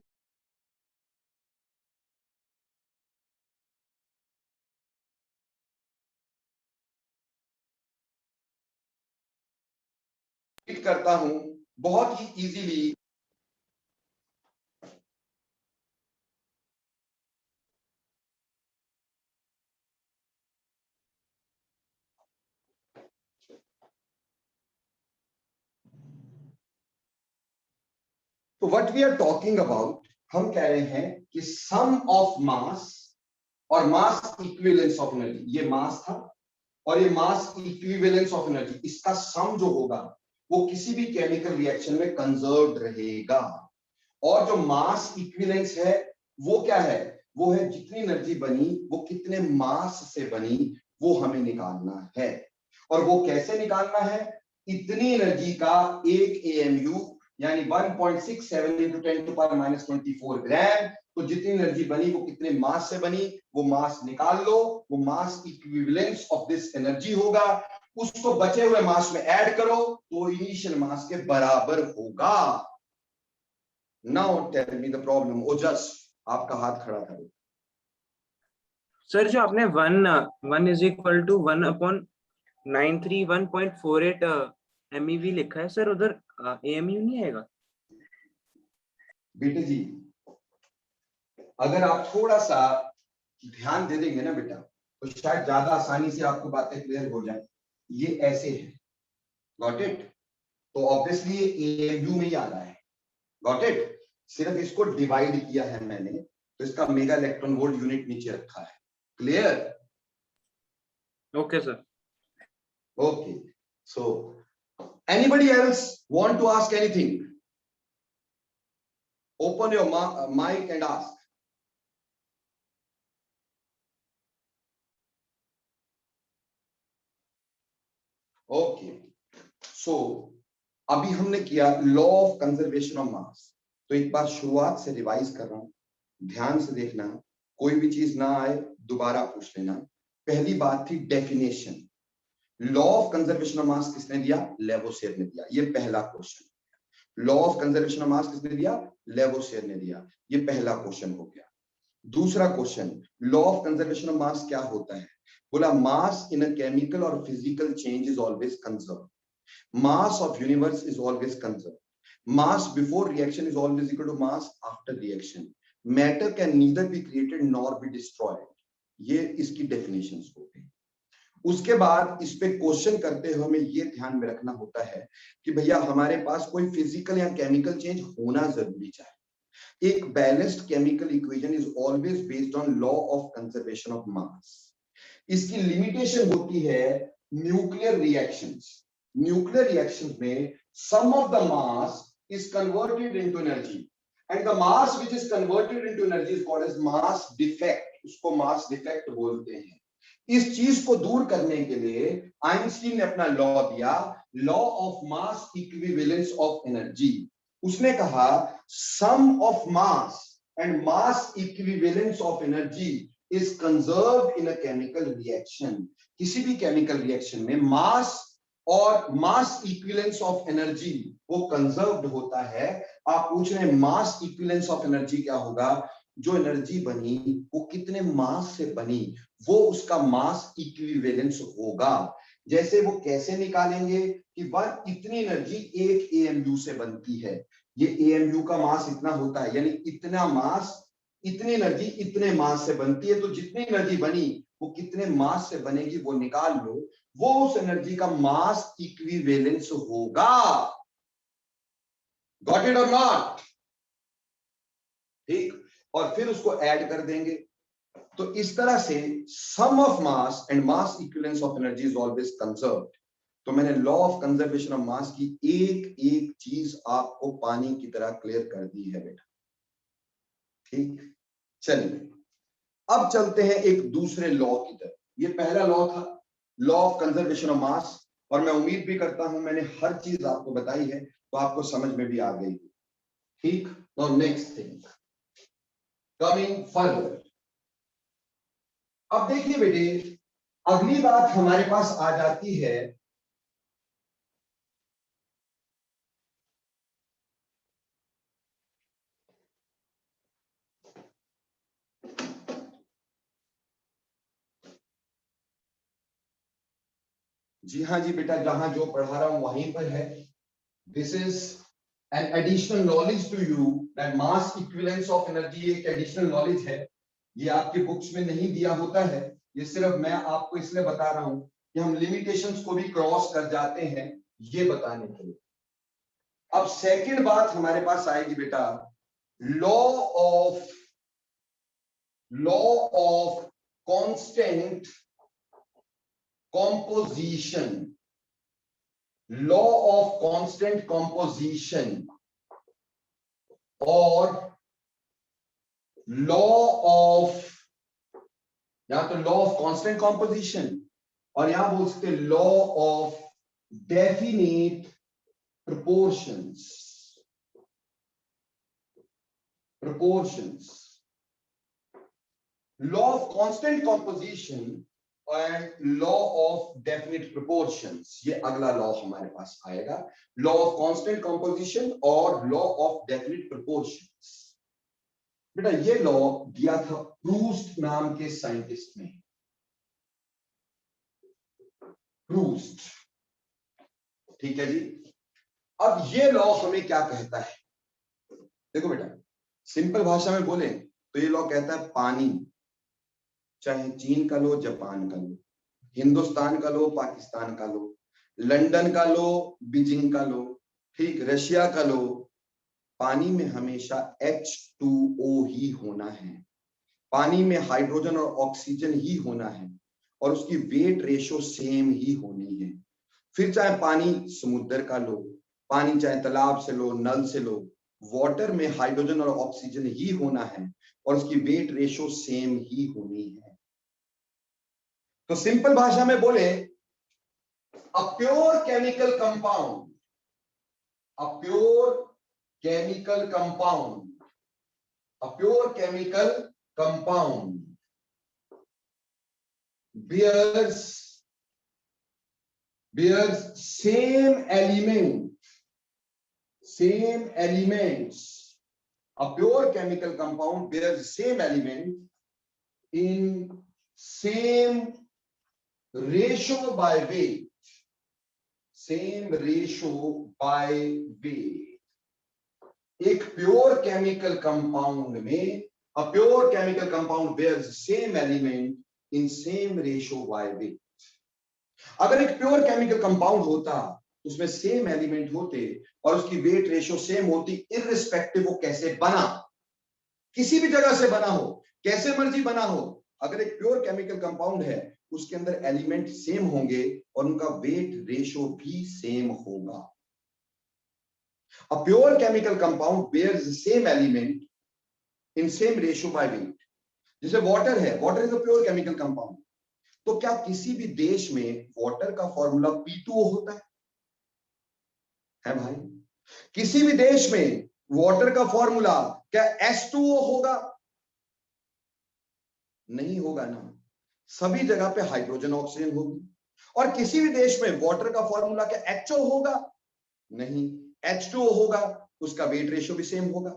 करता हूं बहुत ही इजीली। तो what we are talking about, हम कह रहे हैं कि सम ऑफ मास और मास इक्विवेलेंस ऑफ एनर्जी, ये मास था और ये मास इक्विवेलेंस ऑफ एनर्जी, इसका सम जो होगा वो किसी भी केमिकल रिएक्शन में कंजर्व्ड रहेगा। और जो मास इक्विवेलेंस है वो क्या है, वो है जितनी एनर्जी बनी वो कितने मास से बनी, वो हमें निकालना है। और वो कैसे निकालना है, इतनी एनर्जी का 1 AMU यानी 1.67 इंटू 10 टू पावर -24 ग्राम। तो जितनी एनर्जी बनी वो कितने मास से बनी, वो मास निकाल लो, वो मास इक्विवेलेंस ऑफ दिस एनर्जी होगा। उसको बचे हुए मास में ऐड करो तो इनिशियल मास के बराबर होगा। Now tell me the problem. Ojas, आपका हाथ खड़ा था। सर जो आपने 1 इज इक्वल टू 1/931.48 MEV लिखा है सर, उधर AMU नहीं आएगा? बेटे जी, अगर आप थोड़ा सा ध्यान दे देंगे ना बेटा तो शायद ज्यादा आसानी से आपको बातें क्लियर हो जाए। ये ऐसे है, गॉट इट? तो ऑब्वियसली ये AMU में ही आ रहा है, गॉट इट? सिर्फ इसको डिवाइड किया है मैंने, तो इसका मेगा इलेक्ट्रॉन वोल्ट यूनिट नीचे रखा है। Clear? Okay sir. Okay, so anybody else want to ask anything? Open your mic and ask. Okay, so अभी हमने किया law of conservation of mass. तो एक बार शुरुआत से रिवाइज कर रहा हूं, ध्यान से देखना। कोई भी चीज ना आए दोबारा पूछ लेना। पहली बात थी definition, law of conservation of मास किसने दिया? लेवोसियर ने दिया, ये पहला question. Law of conservation of मास किसने दिया? लेवोसियर ने दिया, ये पहला क्वेश्चन हो गया। दूसरा question, law of conservation of mass क्या होता है? बोला मास इन अ केमिकल और physical change is always conserve, mass of universe is always conserve, mass before reaction is always equal to mass after reaction, matter can neither be created nor be destroyed. ये इसकी डेफिनेशंस हो गई। उसके बाद इस पे क्वेश्चन करते हुए हमें ये ध्यान में रखना होता है कि भैया हमारे पास कोई फिजिकल या केमिकल चेंज होना जरूरी चाहिए। एक balanced chemical equation is always based on law of conservation of mass. इसकी लिमिटेशन होती है न्यूक्लियर रिएक्शंस। न्यूक्लियर रिएक्शंस में some of the mass is converted into energy and the mass which is converted into energy is called as mass defect. उसको मास डिफेक्ट बोलते हैं। इस चीज को दूर करने के लिए आइंस्टीन ने अपना लॉ दिया, law of mass equivalence of energy. उसने कहा sum of mass and mass equivalence of energy is conserved in a chemical reaction. किसी भी केमिकल रिएक्शन में मास और मास इक्विवेलेंस ऑफ एनर्जी वो कंजर्व्ड होता है। आप पूछ रहे हैं मास इक्विवेलेंस ऑफ एनर्जी क्या होगा? जो एनर्जी बनी वो कितने मास से बनी, वो उसका मास इक्विवेलेंस होगा। जैसे वो कैसे निकालेंगे कि वह इतनी एनर्जी एक एएमयू से बनती है, ये एएमयू का मास इतना होता है, यानी इतना मास इतनी एनर्जी इतने मास से बनती है। तो जितनी एनर्जी बनी वो कितने मास से बनेगी वो निकाल लो, वो उस एनर्जी का मास इक्विवेलेंस होगा। गॉट इट और नॉट? ठीक, और फिर उसको ऐड कर देंगे। तो इस तरह से sum of mass and mass equivalence of energy is always conserved. तो मैंने law of conservation of mass की एक एक चीज आपको पानी की तरह क्लियर कर दी है बेटा। ठीक, चलिए अब चलते हैं एक दूसरे लॉ की तरफ। ये पहला लॉ था, law of conservation of mass, और मैं उम्मीद भी करता हूं मैंने हर चीज आपको बताई है तो आपको समझ में भी आ गई। ठीक, now next thing coming further. अब देखिए बेटे, अगली बात हमारे पास आ जाती है जी हाँ जी बेटा, जहां जो पढ़ा रहा हूं वहीं पर है। This is an additional knowledge to you that mass equivalence of energy एक एडिशनल नॉलेज है। ये आपके बुक्स में नहीं दिया होता है, ये सिर्फ मैं आपको इसलिए बता रहा हूं कि हम लिमिटेशंस को भी क्रॉस कर जाते हैं, ये बताने के लिए। अब सेकंड बात हमारे पास आएगी बेटा, law of constant composition, law of constant composition और law of, यहां तो law of constant composition और यहां बोल सकते law of definite proportions law of constant composition and law of definite proportions, ये अगला लॉ हमारे पास आएगा, लॉ ऑफ कांस्टेंट कंपोजिशन और लॉ ऑफ डेफिनिट प्रोपोर्शंस। बेटा ये लॉ दिया था प्रूस्ट नाम के साइंटिस्ट ने। प्रूस्ट, ठीक है जी। अब ये लॉ हमें क्या कहता है? देखो बेटा, सिंपल भाषा में बोले तो ये लॉ कहता है पानी, चाहे चीन का लो, जापान का लो, हिंदुस्तान का लो, पाकिस्तान का लो, लंदन का लो, बीजिंग का लो, ठीक, रशिया का लो, पानी में हमेशा H2O ही होना है। पानी में हाइड्रोजन और ऑक्सीजन ही होना है और उसकी वेट रेशो सेम ही होनी है। फिर चाहे पानी समुद्र का लो, पानी चाहे तालाब से लो, नल से लो, वाटर में हाइड्रोजन और ऑक्सीजन ही होना है और उसकी वेट रेशो सेम ही होनी है। तो सिंपल भाषा में बोले, अ pure chemical compound, a pure chemical compound compound bears same elements. A pure chemical compound bears same element in same ratio by weight. Same ratio by weight. एक प्योर केमिकल कंपाउंड में a pure chemical compound bears same element in same ratio by weight. अगर एक प्योर केमिकल कंपाउंड होता उसमें सेम एलिमेंट होते और उसकी वेट रेशियो सेम होती, इररिस्पेक्टिव वो कैसे बना, किसी भी जगह से बना हो, कैसे मर्जी बना हो, अगर एक प्योर केमिकल कंपाउंड है उसके अंदर एलिमेंट सेम होंगे और उनका वेट रेशियो भी सेम होगा. A pure chemical compound bears the same element in same ratio by weight. जैसे वाटर है, water is a pure chemical compound. तो क्या किसी भी देश में वाटर का फॉर्मूला P2O होता है भाई? किसी भी देश में वाटर का फॉर्मूला क्या H2O होगा? नहीं होगा ना. सभी जगह पे हाइड्रोजन ऑक्सीजन होगी. और किसी भी देश में वाटर का फॉर्मूला क्या HO होगा? नहीं, H2O होगा, उसका वेट रेशियो भी सेम होगा.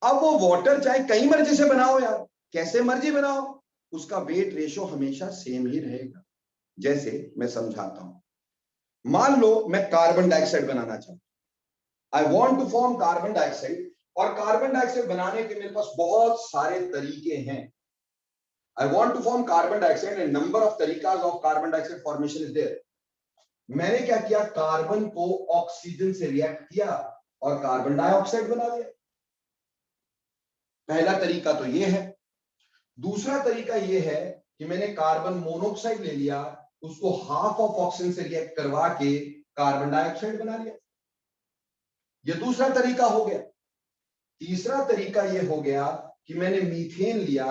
अब वो वाटर चाहे कहीं मर्जी से बनाओ यार, कैसे मर्जी बनाओ, उसका वेट रेशियो हमेशा सेम ही रहेगा. जैसे मैं समझाता हूं, मान लो मैं कार्बन डाइऑक्साइड बनाना चाहता हूं. I want to form carbon dioxide, और कार्बन डाइऑक्साइड बनाने के मेरे पास बहुत सारे तरीके हैं. I want to form carbon dioxide and number of तरीकाज of carbon dioxide formation is there. मैंने क्या किया, कार्बन को ऑक्सीजन से रिएक्ट किया और कार्बन डाइऑक्साइड बना दिया. पहला तरीका तो ये है. दूसरा तरीका ये है कि मैंने कार्बन मोनोऑक्साइड ले लिया, उसको हाफ ऑफ ऑक्सीजन से रिएक्ट करवा के कार्बन डाइऑक्साइड बना लिया. ये दूसरा तरीका हो गया. तीसरा तरीका ये हो गया कि मैंने मीथेन लिया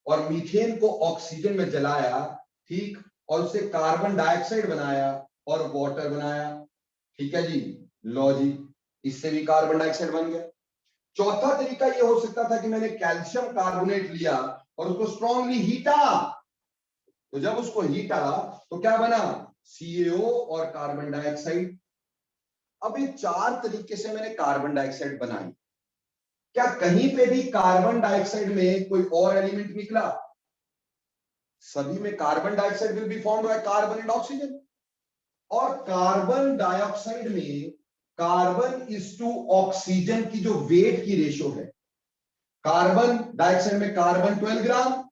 और मीथेन को ऑक्सीजन में जलाया, ठीक, और उससे कार्बन डाइऑक्साइड बनाया और वाटर बनाया. ठीक है जी, लो जी, इससे भी कार्बन डाइऑक्साइड बन गया. चौथा तरीका यह हो सकता था कि मैंने कैल्शियम कार्बोनेट लिया और उसको स्ट्रांगली हीटा. तो जब उसको हीटा तो क्या बना, CaO और कार्बन डाइऑक्साइड. अब ये चार तरीके से मैंने कार्बन डाइऑक्साइड बनाई. क्या कहीं पे भी कार्बन डाइऑक्साइड में कोई और एलिमेंट निकला? सभी में carbon dioxide will be formed by carbon and oxygen. और कार्बन डाइऑक्साइड में कार्बन इज टू ऑक्सीजन की जो वेट की रेशियो है, कार्बन डाइऑक्साइड में कार्बन 12 ग्राम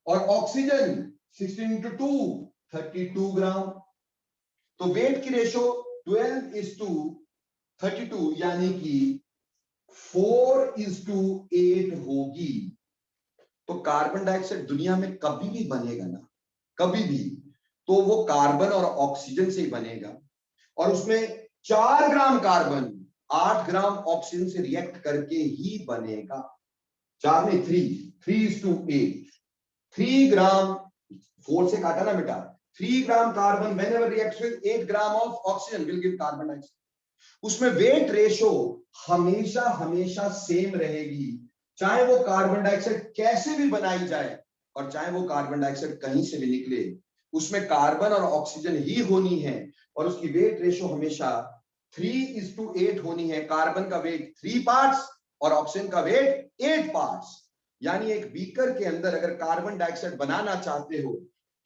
और ऑक्सीजन 16 into 2 32 ग्राम. तो वेट की रेशियो 12:32 यानी कि 4:8 होगी. तो कार्बन डाइऑक्साइड दुनिया में कभी भी बनेगा ना, कभी भी, तो वो कार्बन और ऑक्सीजन से ही बनेगा. और उसमें 4 ग्राम कार्बन 8 ग्राम ऑक्सीजन से रिएक्ट करके ही बनेगा. 4 नहीं, 3:8. 3 ग्राम, 4 से काटा ना बेटा, 3 gram carbon whenever reacts with 8 gram of oxygen will give carbon dioxide. उसमें वेट रेशो हमेशा हमेशा सेम रहेगी, चाहे वो कार्बन डाइऑक्साइड कैसे भी बनाई जाए और चाहे वो कार्बन डाइऑक्साइड कहीं से भी निकले, उसमें कार्बन और ऑक्सीजन ही होनी है. और उसकी वेट रेशो हमेशा 3:8 होनी है. कार्बन का वेट 3 पार्ट्स और ऑक्सीजन का वेट 8 पार्ट्स. यानी एक बीकर के अंदर अगर कार्बन डाइऑक्साइड बनाना चाहते हो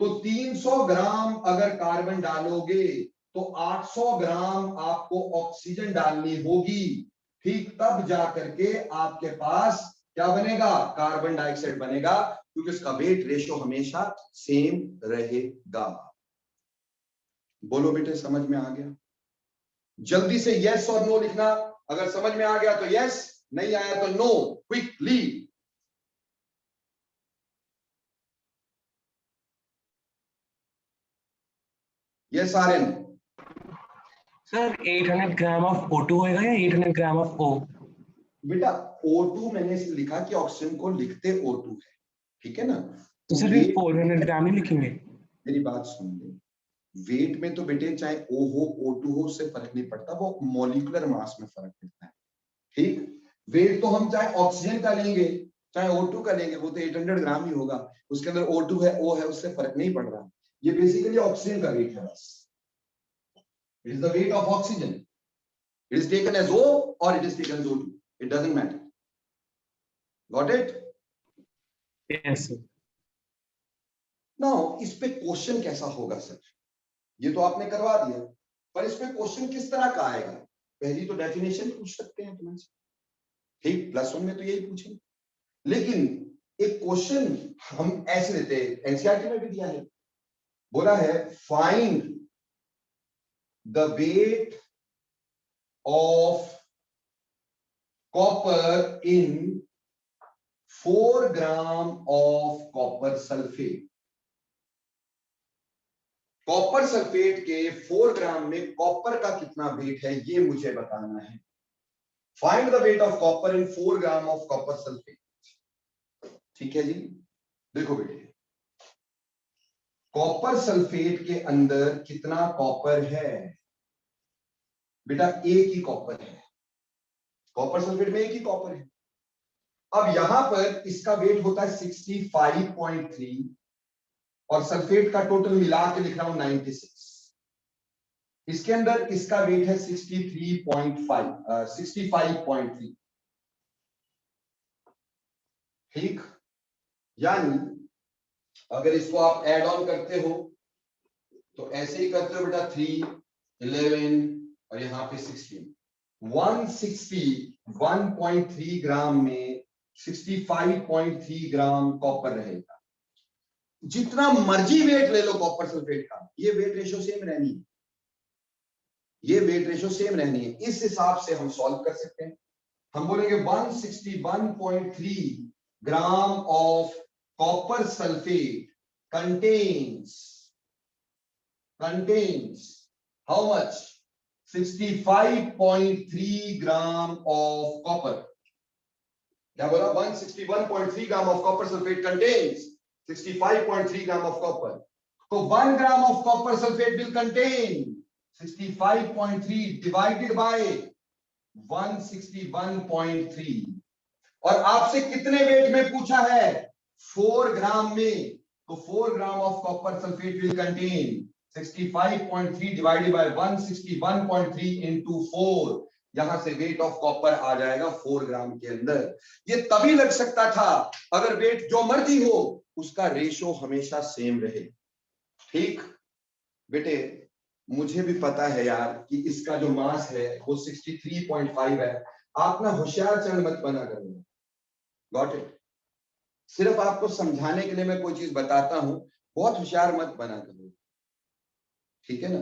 तो 300 ग्राम अगर कार्बन डालोगे तो 800 ग्राम आपको ऑक्सीजन डालनी होगी. ठीक, तब जाकर के आपके पास क्या बनेगा, कार्बन डाइऑक्साइड बनेगा, क्योंकि उसका वेट रेशियो हमेशा सेम रहेगा. बोलो बेटे, समझ में आ गया? जल्दी से यस और नो लिखना. अगर समझ में आ गया तो यस, नहीं आया तो no, quickly. Yes Aryan. Sir 800 ग्राम ऑफ O2 होएगा या 800 ग्राम ऑफ O? बेटा O2 मैंने इसलिए लिखा कि ऑक्सीजन को लिखते O2 है, ठीक है ना. तो सर ये 400 ग्राम ही लिखेंगे? मेरी बात सुन ले, वेट में तो बेटे चाहे O हो O2 हो उससे फर्क नहीं पड़ता, वो मॉलिक्यूलर मास में फर्क पड़ता है. ठीक, वेट तो हम चाहे ऑक्सीजन का लेंगे चाहे O2 का लेंगे वो तो 800 ग्राम ही होगा, उसके अंदर O2 है, O है, उससे फर्क नहीं पड़ रहा। ये बेसिकली ऑक्सीजन का वेट है बस। It is the weight of oxygen, it is taken as O और it is taken as O2, it doesn't matter. Got it? Yes sir. Now इस पे क्वेश्चन कैसा होगा सर? ये तो आपने करवा दिया, पर इस पे क्वेश्चन किस तरह का आएगा? पहली तो डेफिनेशन पूछ सकते हैं तुमसे, ठीक, +1 में तो यही पूछेंगे, लेकिन एक क्वेश्चन हम ऐसे देते हैं, एनसीईआरटी में भी दिया है, बोला है find the weight of copper in 4 gram of copper sulphate. Copper sulphate के 4 ग्राम में कॉपर का कितना वेट है ये मुझे बताना है। Find the weight of copper in 4 gram of copper sulphate. ठीक है जी, देखो बेटे, कॉपर सल्फेट के अंदर कितना कॉपर है बेटा? एक ही कॉपर है, कॉपर सल्फेट में एक ही कॉपर है। अब यहां पर इसका वेट होता है 65.3 और सल्फेट का टोटल मिला के लिख रहा हूं 96। इसके अंदर इसका वेट है 65.3, ठीक। यानी अगर इसको आप ऐड ऑन करते हो तो ऐसे ही करते हो बेटा, 3, 11 और यहां पे 16, 161.3 ग्राम में 65.3 ग्राम कॉपर रहेगा। जितना मर्जी वेट ले लो कॉपर सल्फेट का, ये वेट रेशियो सेम रहनी है, ये वेट रेशियो सेम रहनी है। इस हिसाब से हम सॉल्व कर सकते हैं। हम बोलेंगे 161.3 gram of copper sulphate contains how much? 65.3 gram of copper. क्या बोला? 161.3 gram of copper sulphate contains 65.3 gram of copper. तो 1 gram of copper sulphate will contain 65.3 divided by 161.3। और आपसे कितने वेट में पूछा है? 4 ग्राम में। तो 4 gram of copper sulphate will contain 65.3 divided by 161.3 into 4। यहां से वेट ऑफ कॉपर आ जाएगा 4 ग्राम के अंदर। ये तभी लग सकता था अगर वेट जो मर्जी हो उसका रेशो हमेशा सेम रहे। ठीक बेटे, मुझे भी पता है यार कि इसका जो मास है वो 63.5 है। आप ना होशियार चंद मत बना करो। Got it? सिर्फ आपको समझाने के लिए मैं कोई चीज बताता हूं, बहुत होशियार मत बना करो, ठीक है ना?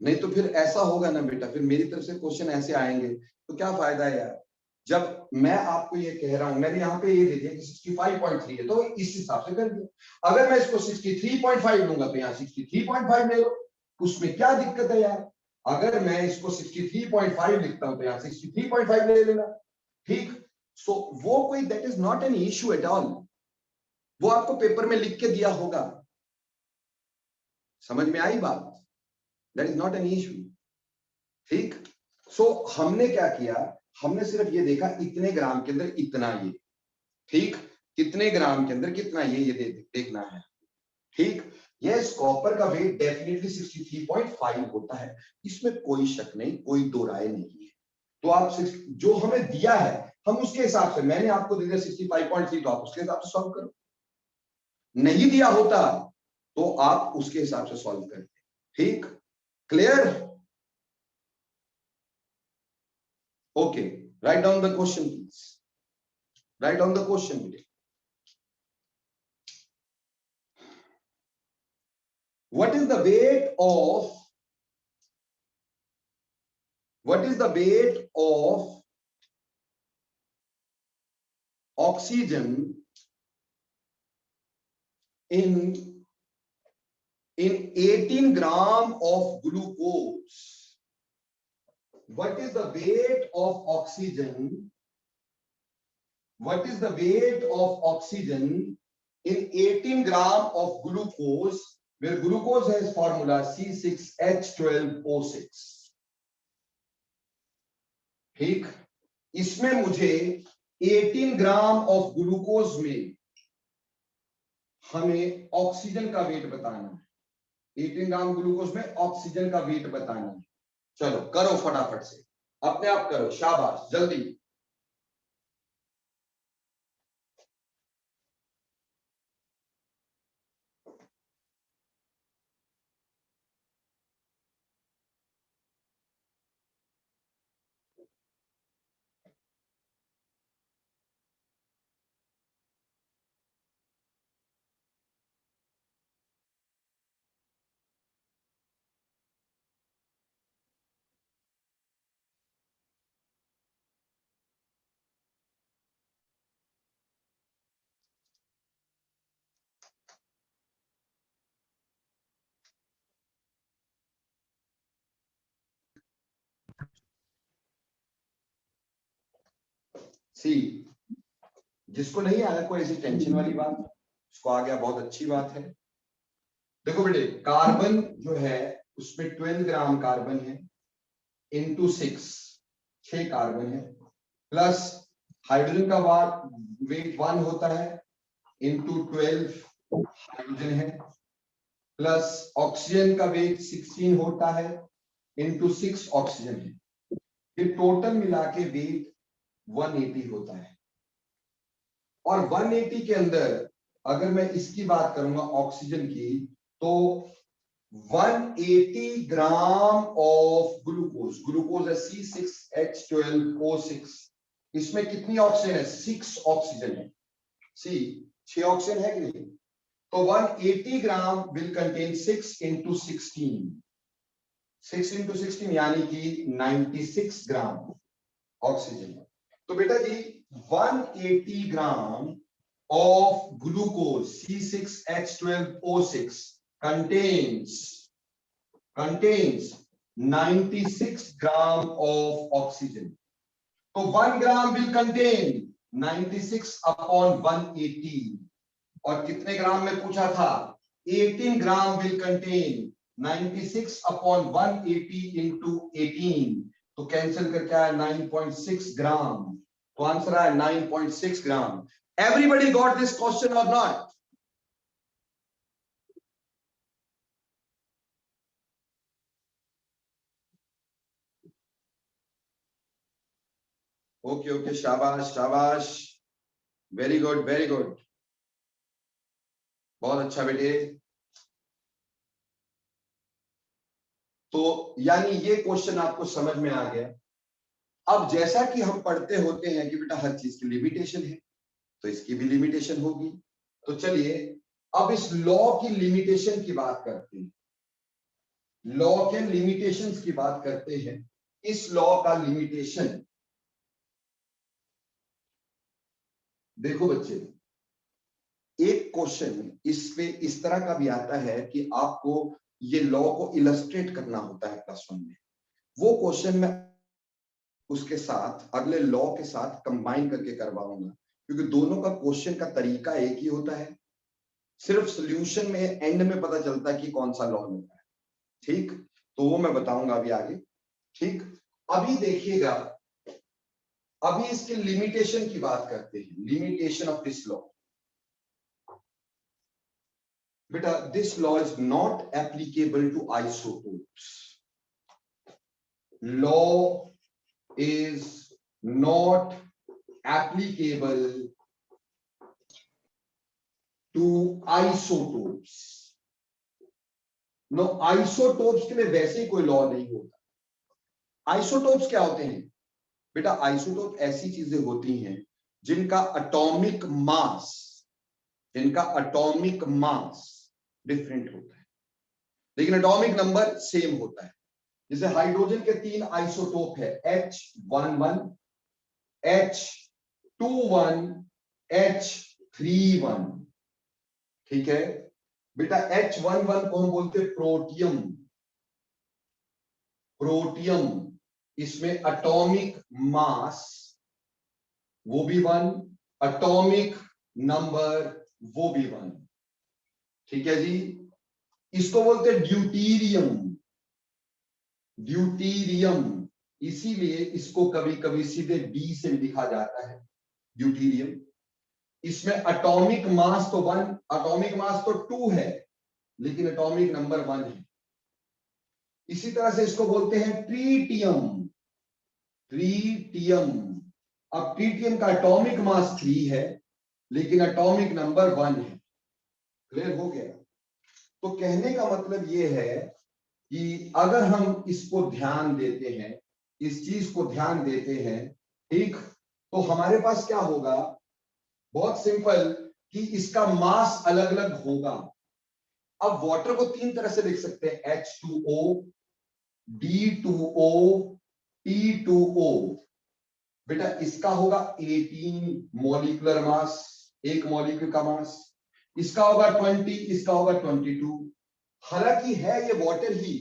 नहीं तो फिर ऐसा होगा ना बेटा, फिर मेरी तरफ से क्वेश्चन ऐसे आएंगे तो क्या फायदा है यार। जब मैं आपको ये कह रहा हूं, मैंने यहाँ पे ये दे दिया कि 65.3 है तो इस हिसाब से कर दिया। अगर मैं इसको 63.5 लूंगा तो यहाँ 63.5 ले लो, उसमें क्या दिक्कत है यार। अगर मैं इसको 63.5 लिखता हूं तो यहाँ 63.5 ले लेना, ठीक। सो वो कोई that is not an issue at all, वो आपको पेपर में लिख के दिया होगा। समझ में आई बात? That is not an issue, ठीक। सो हमने क्या किया, हमने सिर्फ ये देखा इतने ग्राम के अंदर इतना ये, ठीक, कितने ग्राम के अंदर कितना ये देखना है, ठीक। यस, कॉपर का वेट डेफिनेटली 63.5 होता है, इसमें कोई शक नहीं, कोई दो राय नहीं है। तो आप जो हमें दिया है हम उसके हिसाब से, मैंने आपको दे दिया 65.3 तो आप उसके हिसाब से सॉल्व करो। नहीं दिया होता तो आप उसके हिसाब से सॉल्व करते, ठीक। Clear? Okay, right down the question please, right down the question. What is the weight of oxygen in 18 gram of glucose? What is the weight of oxygen? What is the weight of oxygen in 18 gram of glucose, where glucose has formula C6H12O6? ठीक, इसमें मुझे 18 ग्राम ऑफ ग्लूकोज में हमें ऑक्सीजन का वेट बताना है। 18 ग्राम ग्लूकोज में ऑक्सीजन का वेट बताना है। चलो करो फटाफट से, अपने आप करो, शाबाश, जल्दी। सी, जिसको नहीं आया कोई ऐसी टेंशन वाली बात, उसको आ गया बहुत अच्छी बात है। देखो बेटे, कार्बन जो है उसमें 12 ग्राम कार्बन है इंटू 6 कार्बन है, प्लस हाइड्रोजन का वेट 1 होता है इंटू 12 हाइड्रोजन है, प्लस ऑक्सीजन का वेट 16 होता है इंटू 6 ऑक्सीजन है। फिर टोटल मिला के वेट 180 होता है। और 180 के अंदर अगर मैं इसकी बात करूंगा ऑक्सीजन की, तो 180 ग्राम ऑफ ग्लूकोज, ग्लूकोज है C6H12O6, इसमें कितनी ऑक्सीजन है? 6 ऑक्सीजन है। 6 ऑक्सीजन है कि नहीं? तो 180 ग्राम विल कंटेन 6 इंटू 16, 6 इंटू 16 यानी कि 96 ग्राम ऑक्सीजन। तो बेटा जी 180 ग्राम of glucose C6H12O6 contains 96 gram of oxygen. So 1 gram will contain 96 upon 180. और कितने ग्राम में पूछा था? 18 ग्राम will contain 96 upon 180 into 18. तो कैंसिल करके आया 9.6 ग्राम। तो आंसर आया 9.6 ग्राम। Everybody got this question or not? Okay, शाबाश शाबाश, वेरी गुड वेरी गुड, बहुत अच्छा बेटे। तो यानी ये क्वेश्चन आपको समझ में आ गया। अब जैसा कि हम पढ़ते होते हैं कि बेटा हर चीज की लिमिटेशन है, तो इसकी भी लिमिटेशन होगी। तो चलिए अब इस लॉ की लिमिटेशन की बात करते हैं, लॉ के लिमिटेशंस की बात करते हैं। इस लॉ का लिमिटेशन देखो बच्चे, एक क्वेश्चन इस पे इस तरह का भी आता है कि आपको ये लॉ को इलस्ट्रेट करना होता है +1 में। वो क्वेश्चन मैं उसके साथ अगले लॉ के साथ कंबाइन करके करवाऊंगा, क्योंकि दोनों का क्वेश्चन का तरीका एक ही होता है, सिर्फ सॉल्यूशन में एंड में पता चलता है कि कौन सा लॉ मिलता है। ठीक, तो वो मैं बताऊंगा अभी आगे। ठीक, अभी देखिएगा, अभी इसके लिमिटेशन की बात करते हैं, लिमिटेशन ऑफ दिस लॉ। बेटा this law is not applicable to isotopes, law is not applicable to isotopes. No, isotopes के लिए वैसे ही कोई लॉ नहीं होता। आइसोटोप्स क्या होते हैं बेटा? आइसोटोप ऐसी चीजें होती हैं जिनका एटॉमिक मास डिफरेंट होता है, लेकिन एटॉमिक नंबर सेम होता है। जैसे हाइड्रोजन के 3 आइसोटोप है, H11, H21, H31। ठीक है बेटा, H11 को हम बोलते हैं प्रोटियम, इसमें एटॉमिक मास वो भी 1, एटॉमिक नंबर वो भी 1। ठीक है जी, इसको बोलते हैं ड्यूटीरियम, इसीलिए इसको कभी कभी सीधे D से भी लिखा जाता है, ड्यूटीरियम। इसमें एटॉमिक मास तो 1, एटॉमिक मास तो 2 है, लेकिन एटॉमिक नंबर 1 है। इसी तरह से इसको बोलते हैं ट्रीटियम। ट्रीटियम, अब ट्रीटियम का एटॉमिक मास 3 है, लेकिन एटॉमिक नंबर 1 है। क्लियर हो गया? तो कहने का मतलब यह है कि अगर हम इसको ध्यान देते हैं, इस चीज को ध्यान देते हैं, ठीक, तो हमारे पास क्या होगा, बहुत सिंपल, कि इसका मास अलग अलग होगा। अब वाटर को 3 तरह से लिख सकते हैं, H2O, D2O, T2O। बेटा इसका होगा 18 मॉलिक्यूलर मास, एक मॉलिक्यूल का मास। इसका होगा 20, इसका होगा 22। हालांकि है ये वाटर ही,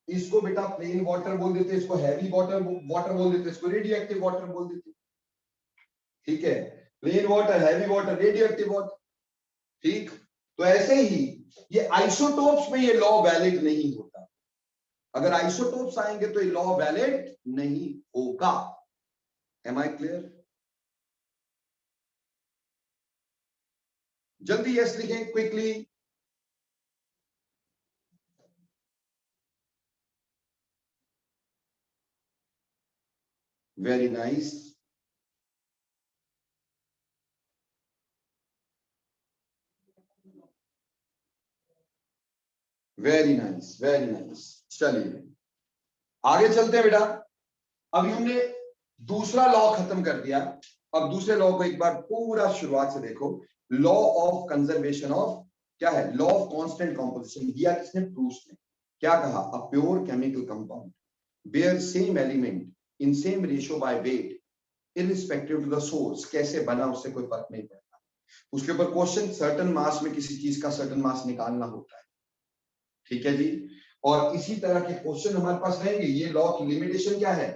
इसको बेटा प्लेन वाटर बोल देते, इसको हैवी वाटर बोल देते, इसको रेडियो एक्टिव वाटर बोल देते। ठीक है, plain water, heavy water, radio active water. ठीक, तो ऐसे ही ये आइसोटोप्स में ये लॉ वैलिड नहीं होता। अगर आइसोटोप्स आएंगे तो ये लॉ वैलिड नहीं होगा। Am I clear? जल्दी यस लिखें quickly. Very nice. Very nice, very nice. चलिए आगे चलते हैं बेटा। अभी हमने दूसरा लॉ खत्म कर दिया। अब दूसरे लॉ को एक बार पूरा शुरुआत से देखो। लॉ ऑफ कंजर्वेशन ऑफ, क्या है, लॉ ऑफ कांस्टेंट कंपोजिशन। दिया किसने? प्रूस्ट ने। क्या कहा? A pure chemical compound bear same element in same ratio by weight irrespective to the source. कैसे बना उससे कोई फर्क नहीं पड़ता। उसके ऊपर क्वेश्चन, सर्टेन मास में किसी चीज का सर्टेन मास निकालना होता है। ठीक है जी। और इसी तरह के क्वेश्चन हमारे पास रहेंगे। ये लॉ की लिमिटेशन क्या है?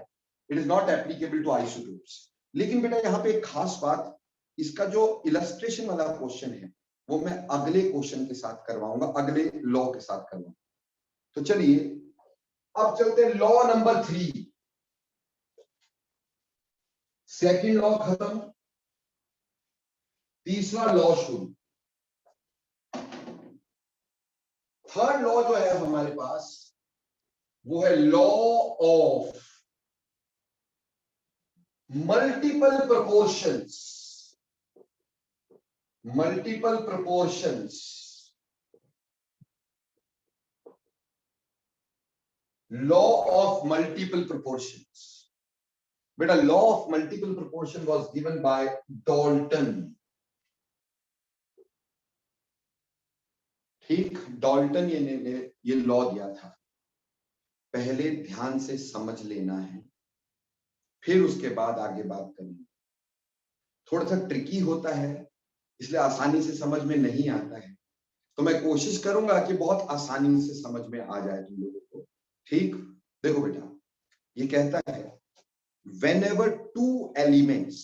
It is not applicable to isotopes. लेकिन बेटा यहाँ पे एक खास बात, इसका जो इलस्ट्रेशन वाला क्वेश्चन है वो मैं अगले क्वेश्चन के साथ करवाऊंगा, अगले लॉ के साथ करवाऊंगा। तो चलिए अब चलते हैं लॉ नंबर 3। सेकंड लॉ खत्म, तीसरा लॉ शुरू। थर्ड लॉ जो है हमारे पास वो है law of multiple proportions. Multiple proportions, law of multiple proportions. बेटा law of multiple proportion was given by Dalton. ठीक, डाल्टन ये लॉ दिया था। पहले ध्यान से समझ लेना है, फिर उसके बाद आगे बात करनी। थोड़ा सा ट्रिकी होता है, इसलिए आसानी से समझ में नहीं आता है। तो मैं कोशिश करूंगा कि बहुत आसानी से समझ में आ जाए तुम लोगों को। ठीक, देखो बेटा ये कहता है whenever two elements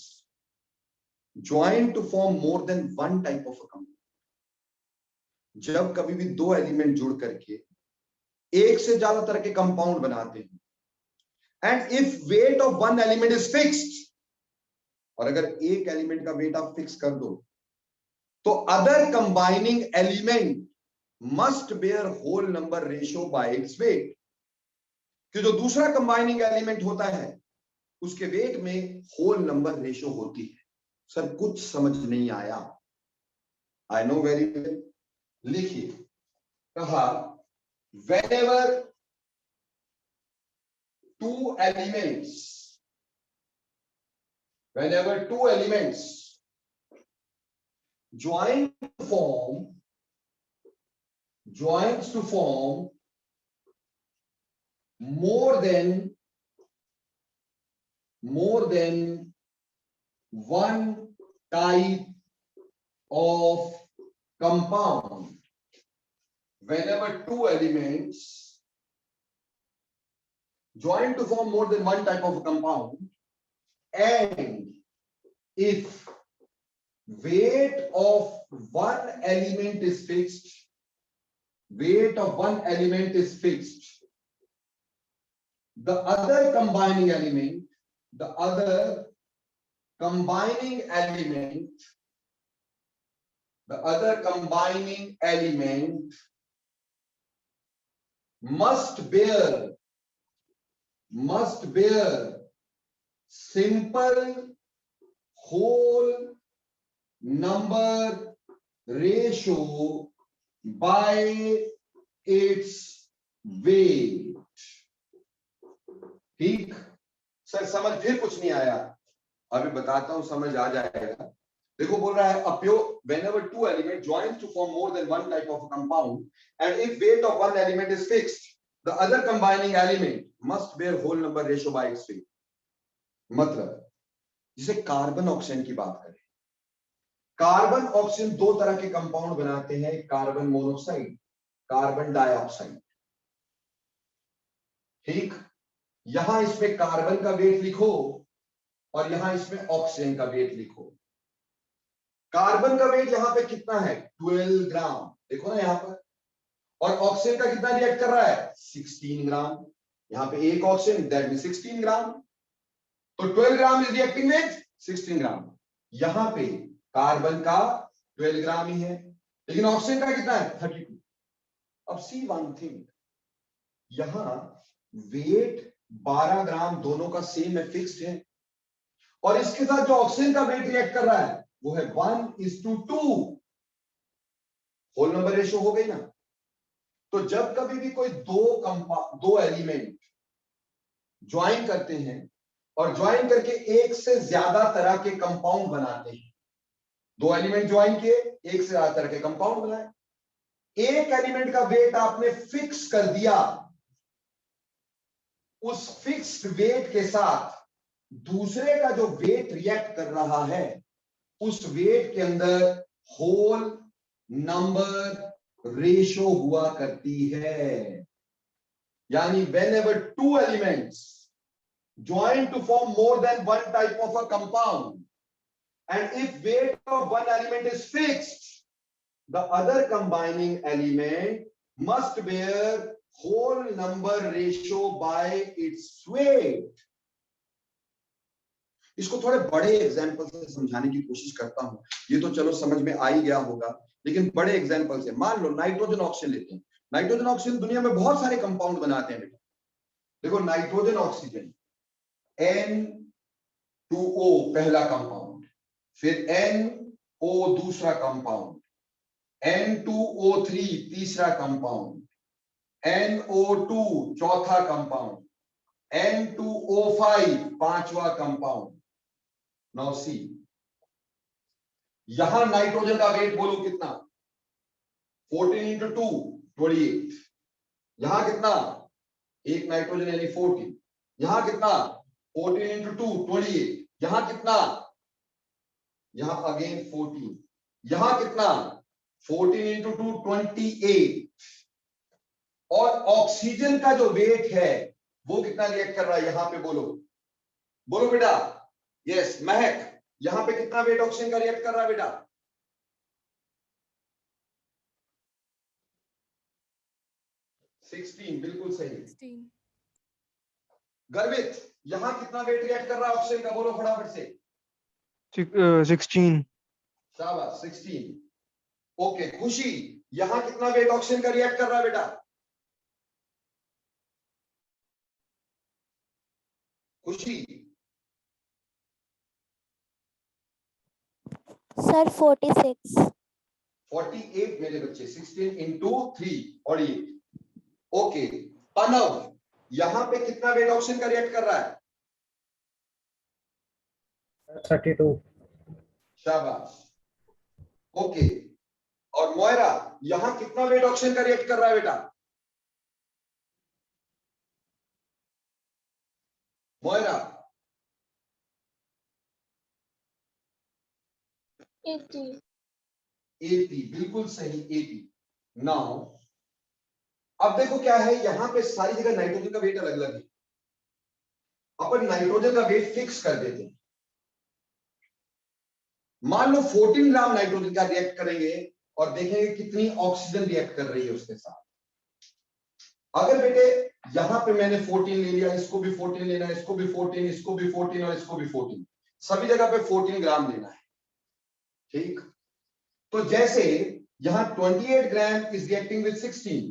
join to form more than one type of a compound, जब कभी भी दो एलिमेंट जुड़ करके एक से ज्यादा तरह के कंपाउंड बनाते हैं, and if weight of one element is fixed, और अगर एक एलिमेंट का वेट आप फिक्स कर दो, तो other combining element must bear whole number ratio by its weight. कि जो दूसरा कंबाइनिंग एलिमेंट होता है उसके वेट में होल नंबर रेशियो होती है। सर कुछ समझ नहीं आया? I know very well. लिखिए, कहा whenever two elements joins to form more than one type of compound. Whenever two elements join to form more than one type of a compound, and if weight of one element is fixed, the other combining element combining element, the other combining element must bear simple whole number ratio by its weight. ठीक, सर समझ फिर कुछ नहीं आया, अभी बताता हूं, समझ आ जाएगा। देखो बोल रहा है appear whenever two elements join to form more than one type of a compound and if weight of one element is fixed, the other combining element must bear whole number ratio by its weight. मतलब जिसे कार्बन ऑक्सीजन की बात करें, कार्बन ऑक्सीजन दो तरह के कंपाउंड बनाते हैं, कार्बन मोनोऑक्साइड, कार्बन डाइऑक्साइड। ठीक, यहां इसमें कार्बन का वेट लिखो और यहां इसमें ऑक्सीजन का वेट लिखो। कार्बन का वेट यहां पे कितना है 12 ग्राम, देखो ना यहां पर, और ऑक्सीजन का कितना रिएक्ट कर रहा है 16 ग्राम। यहां पे एक ऑक्सीजन, दैट मींस 16 ग्राम, तो 12 ग्राम इज रिएक्टिंग विद 16 ग्राम। यहां पे कार्बन का 12 ग्राम ही है, लेकिन ऑक्सीजन का कितना है 32। अब सी वन थिंग, यहां वेट 12 ग्राम दोनों का सेम है, फिक्स्ड है, और इसके साथ जो ऑक्सीजन का वेट रिएक्ट कर रहा है वो है 1:2, होल नंबर रेशियो हो गई ना। तो जब कभी भी कोई दो एलिमेंट ज्वाइन करते हैं और ज्वाइन करके एक से ज्यादा तरह के कंपाउंड बनाते हैं, दो एलिमेंट ज्वाइन किए, एक से ज्यादा तरह के कंपाउंड बनाए, एक एलिमेंट का वेट आपने फिक्स कर दिया, उस फिक्स्ड वेट के साथ दूसरे का जो वेट रिएक्ट कर रहा है, उस वेट के अंदर होल नंबर रेशो हुआ करती है। यानी whenever two elements join to form more than one type of a compound and if weight of one element is fixed, the other combining element must bear whole number ratio by its weight. इसको थोड़े बड़े एग्जांपल से समझाने की कोशिश करता हूं, ये तो चलो समझ में आ ही गया होगा, लेकिन बड़े एग्जांपल से मान लो नाइट्रोजन ऑक्सीजन लेते हैं। नाइट्रोजन ऑक्सीजन दुनिया में बहुत सारे कंपाउंड बनाते हैं बेटा। देखो नाइट्रोजन ऑक्सीजन N2O पहला कंपाउंड, फिर NO दूसरा कंपाउंड, N2O3 तीसरा कंपाउंड, NO2 चौथा कंपाउंड, N2O5 पांचवा कंपाउंड। नाउ सी, यहां नाइट्रोजन का वेट बोलो कितना 14 into 2 28, यहां कितना एक नाइट्रोजन यानी 14, यहां कितना 14 into 2 28, यहां कितना, यहां अगेन 14, यहां कितना 14 into 2 28, और ऑक्सीजन का जो वेट है वो कितना रिएक्ट कर रहा है यहां पे बोलो, बोलो बेटा। यस महक, यहां पे कितना वेट ऑक्सीजन का रिएक्ट कर रहा है बेटा 16, बिल्कुल सही 16. गर्वित, यहां कितना वेट रिएक्ट कर रहा है ऑक्सीजन का, बोलो फटाफट से 16. शाबाश 16। ओके खुशी, यहां कितना वेट ऑक्सीजन का रिएक्ट कर रहा है बेटा खुशी? सर 46. 48 मेरे बच्चे, 16 into 3 और 8। ओके प्रणव, यहां पे कितना वेट ऑक्सीजन का रिएक्ट कर रहा है 32. शाबाश। ओके, और मोयरा, यहां कितना वेट ऑक्सीजन का रिएक्ट कर रहा है बेटा मोयरा? 80, बिल्कुल सही 80। नाउ अब देखो क्या है, यहां पे सारी जगह नाइट्रोजन का वेट अलग अलग है, अपन नाइट्रोजन का वेट फिक्स कर देते हैं। मान लो 14 ग्राम नाइट्रोजन का रिएक्ट करेंगे और देखेंगे कितनी ऑक्सीजन रिएक्ट कर रही है उसके साथ। अगर बेटे यहां पे मैंने 14 ले लिया, इसको भी 14 लेना है, इसको भी 14, इसको भी 14 और इसको भी 14, सभी जगह पे 14 ग्राम लेना है, ठीक। तो जैसे यहां 28 ग्राम इज रिएक्टिंग विद 16,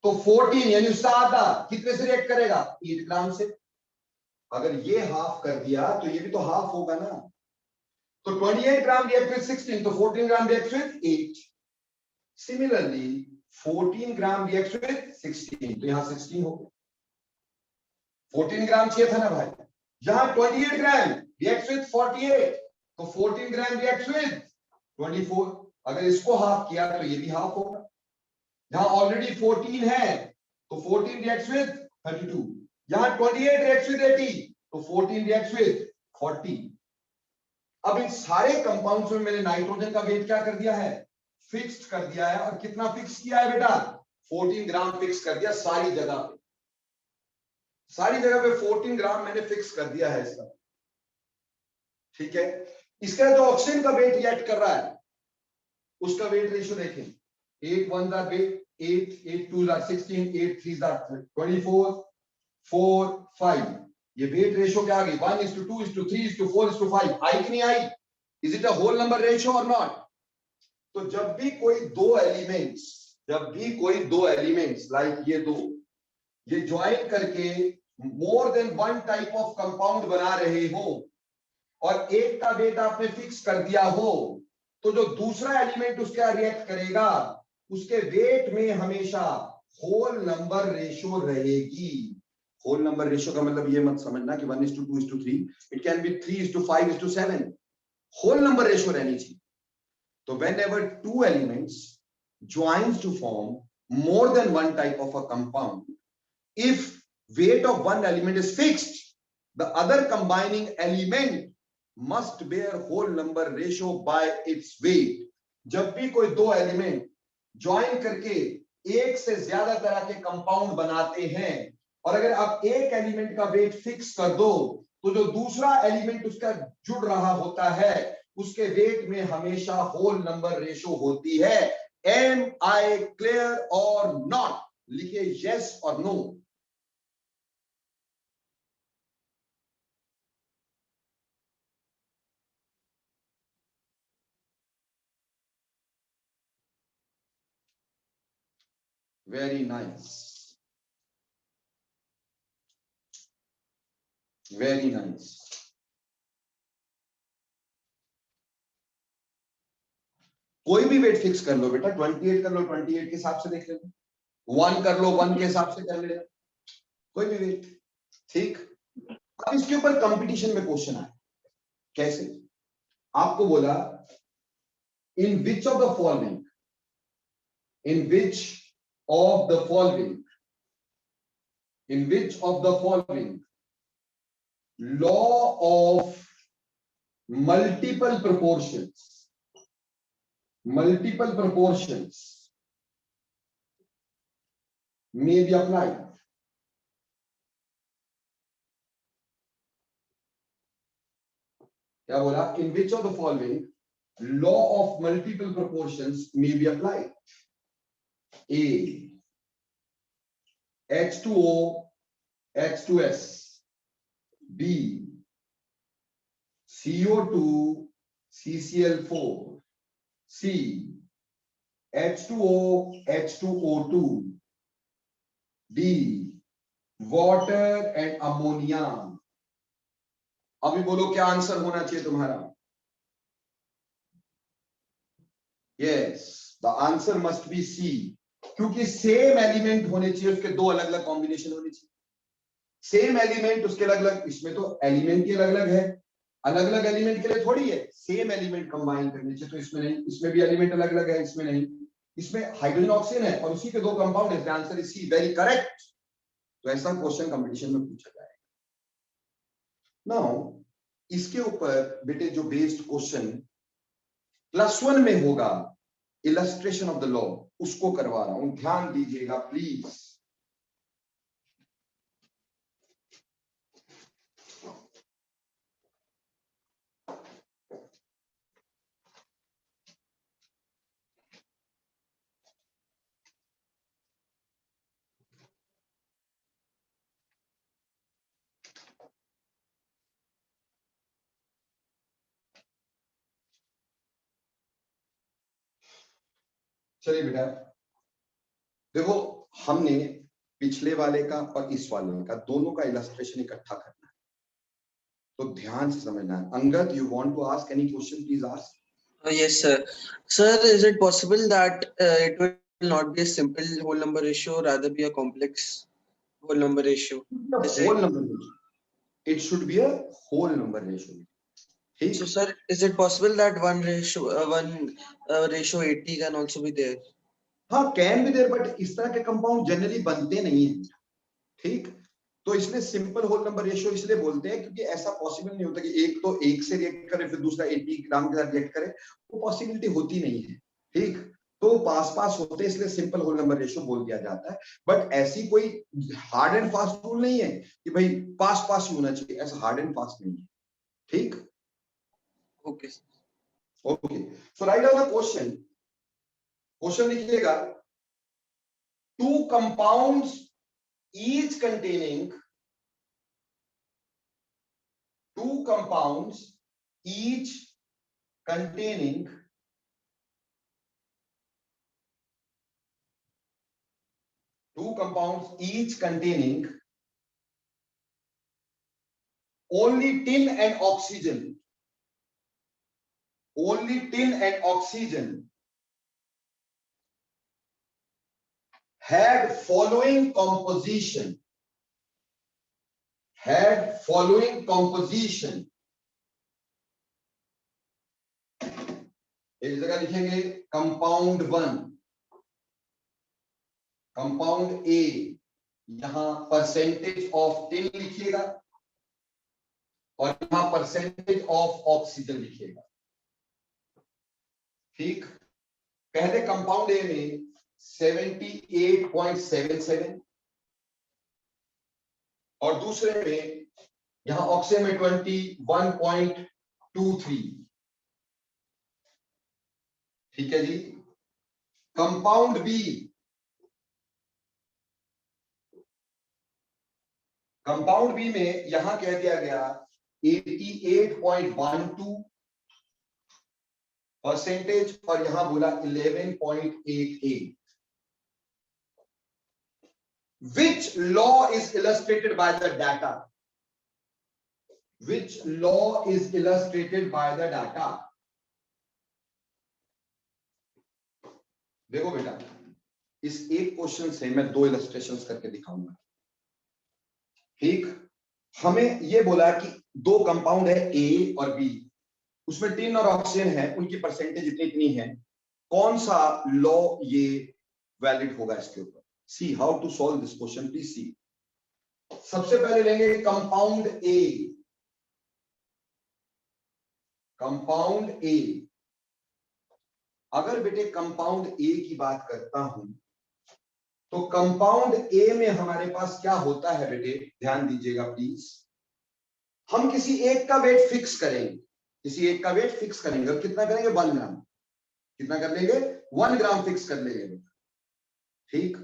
तो 14 यानी उसका आधा कितने से रिएक्ट करेगा? 8 ग्राम से। अगर ये हाफ कर दिया तो ये भी तो हाफ होगा ना। तो 28 ग्राम रिएक्ट विद 16, तो 14 gram react with 8। Similarly 14 gram react with 16, तो यहां 16 हो गया। 14 ग्राम चाहिए था ना भाई। यहां 28 ग्राम रिएक्ट विद 48, तो 14 ग्राम रिएक्ट विद 24। अगर इसको हाफ किया तो ये भी हाफ होगा। यहां ऑलरेडी 14 है, तो 14 रिएक्ट्स विद 32। यहां 28 रिएक्ट्स विद 80, तो 14 रिएक्ट्स विद 40। अब इन सारे कंपाउंड्स में मैंने नाइट्रोजन का वेट क्या कर दिया है? फिक्स्ड कर दिया है। और कितना फिक्स किया है बेटा? 14 ग्राम फिक्स कर दिया सारी जगह पे। सारी जगह पे 14 ग्राम मैंने फिक्स कर दिया है इसका, ठीक है। इसका जो ऑक्सीजन का वेट रिएक्ट कर रहा है उसका वेट रेशियो देखें। 8 1 8, 8 2 16, 8 3 24, 4 5। ये वेट रेशियो क्या आ गई? 1:2:3:4:5। आई कि नहीं आई? Is it a whole number ratio और नॉट? तो जब भी कोई दो एलिमेंट्स लाइक ये दो, ये ज्वाइन करके more than one type of compound बना रहे हो और एक का वेट आपने फिक्स कर दिया हो, तो जो दूसरा एलिमेंट उसका रिएक्ट करेगा उसके वेट में हमेशा होल नंबर रेशियो रहेगी। होल नंबर रेशियो का मतलब ये मत समझना कि 1:2:3, it can be 3:5:7। Whole number ratio रहनी चाहिए। तो whenever two elements joins to form more than one type of a compound, if weight of one element is fixed, the other combining element must bear whole number ratio by its weight। जब भी कोई दो एलिमेंट ज्वाइन करके एक से ज्यादा तरह के कंपाउंड बनाते हैं और अगर आप एक एलिमेंट का वेट फिक्स कर दो, तो जो दूसरा एलिमेंट उसका जुड़ रहा होता है उसके वेट में हमेशा होल नंबर रेशियो होती है। एम आई क्लियर और नॉट? लिखिए यस और no. Very nice, very nice. कोई भी वेट फिक्स कर लो बेटा, 28 कर लो, 28 के हिसाब से देख लेना, 1 कर लो, 1 के हिसाब से कर लेना, कोई भी वेट, ठीक। अब इसके ऊपर कंपटीशन में क्वेश्चन आया। कैसे? आपको बोला in which of the following, in which of the following, in which of the following law of multiple proportions may be applied। क्या बोला? In which of the following law of multiple proportions may be applied। A H2O H2S, B CO2 CCl4, C H2O H2O2, D water and ammonia। अभी बोलो क्या आंसर होना चाहिए तुम्हारा? Yes, the answer must be C, क्योंकि सेम एलिमेंट होने चाहिए, उसके दो अलग अलग कॉम्बिनेशन होने चाहिए। सेम एलिमेंट उसके अलग अलग, इसमें तो एलिमेंट ही अलग अलग है, अलग अलग एलिमेंट के लिए थोड़ी है सेम एलिमेंट कंबाइन करने चाहिए। तो इसमें नहीं, इसमें भी एलिमेंट अलग अलग है, इसमें नहीं। इसमें हाइड्रोजन ऑक्सीजन है और उसी के दो कंपाउंड है, answer is C, very correct. तो ऐसा क्वेश्चन कंपटीशन में पूछा जाएगा। नाउ इसके ऊपर बेटे जो बेस्ड क्वेश्चन +1 में होगा, इलस्ट्रेशन ऑफ द लॉ, उसको करवा रहा हूं, ध्यान दीजिएगा प्लीज। चलिए बेटा, देखो हमने पिछले वाले का और इस वाले का दोनों का इलस्ट्रेशन इकट्ठा करना है, तो ध्यान से समझना है। Angad, you want to ask any question, please ask. Yes, sir. Sir, is it possible that it will not be a simple whole number ratio, rather be a complex whole number ratio? whole number ratio, it should be a whole number ratio, ठीक? So, sir, is it possible that one ratio 80 can also be there? हाँ, कैन भी देयर, बट इस तरह के कंपाउंड जनरली बनते नहीं है, ठीक? तो इसलिए सिंपल होल नंबर रेशियो इसलिए बोलते हैं क्योंकि ऐसा पॉसिबल नहीं होता कि एक तो एक से रिएक्ट करे फिर दूसरा 80 ग्राम के साथ रिएक्ट करे, वो पॉसिबिलिटी होती नहीं है, ठीक? तो पास पास होते हैं, इसलिए सिंपल होल नंबर रेशियो बोल दिया जाता है। बट ऐसी कोई हार्ड एंड फास्ट रूल नहीं है कि भाई पास पास ही होना चाहिए, ऐसा हार्ड एंड फास्ट नहीं है, ठीक? Okay. Okay, so write down the question. Question लिखिएगा, two compounds each containing two compounds each containing only tin and oxygen had following composition, इस जगह लिखेंगे कंपाउंड 1, कंपाउंड ए, यहां परसेंटेज ऑफ टिन लिखिएगा और यहां परसेंटेज ऑफ ऑक्सीजन लिखिएगा, ठीक? पहले कंपाउंड ए में 78.77 और दूसरे में यहां ऑक्सीजन में 21.23, ठीक है जी? कंपाउंड बी, में यहां कह दिया गया 88.12 परसेंटेज और यहां बोला 11.88। Which law is illustrated by the data? Which law is illustrated by the data? देखो बेटा, इस एक क्वेश्चन से मैं दो इलस्ट्रेशंस करके दिखाऊंगा, ठीक? हमें ये बोला कि दो कंपाउंड है ए और बी, उसमें टिन और ऑक्सीजन है, उनकी परसेंटेज इतनी है, कौन सा लॉ ये वैलिड होगा इसके ऊपर? See how to solve this question, please see. सबसे पहले लेंगे कंपाउंड ए, अगर बेटे कंपाउंड ए की बात करता हूं तो कंपाउंड ए में हमारे पास क्या होता है बेटे, ध्यान दीजिएगा प्लीज। हम किसी एक का वेट फिक्स करेंगे, और कितना करेंगे? 1 ग्राम। कितना कर लेंगे? 1 ग्राम फिक्स कर लेंगे बेटा, ठीक?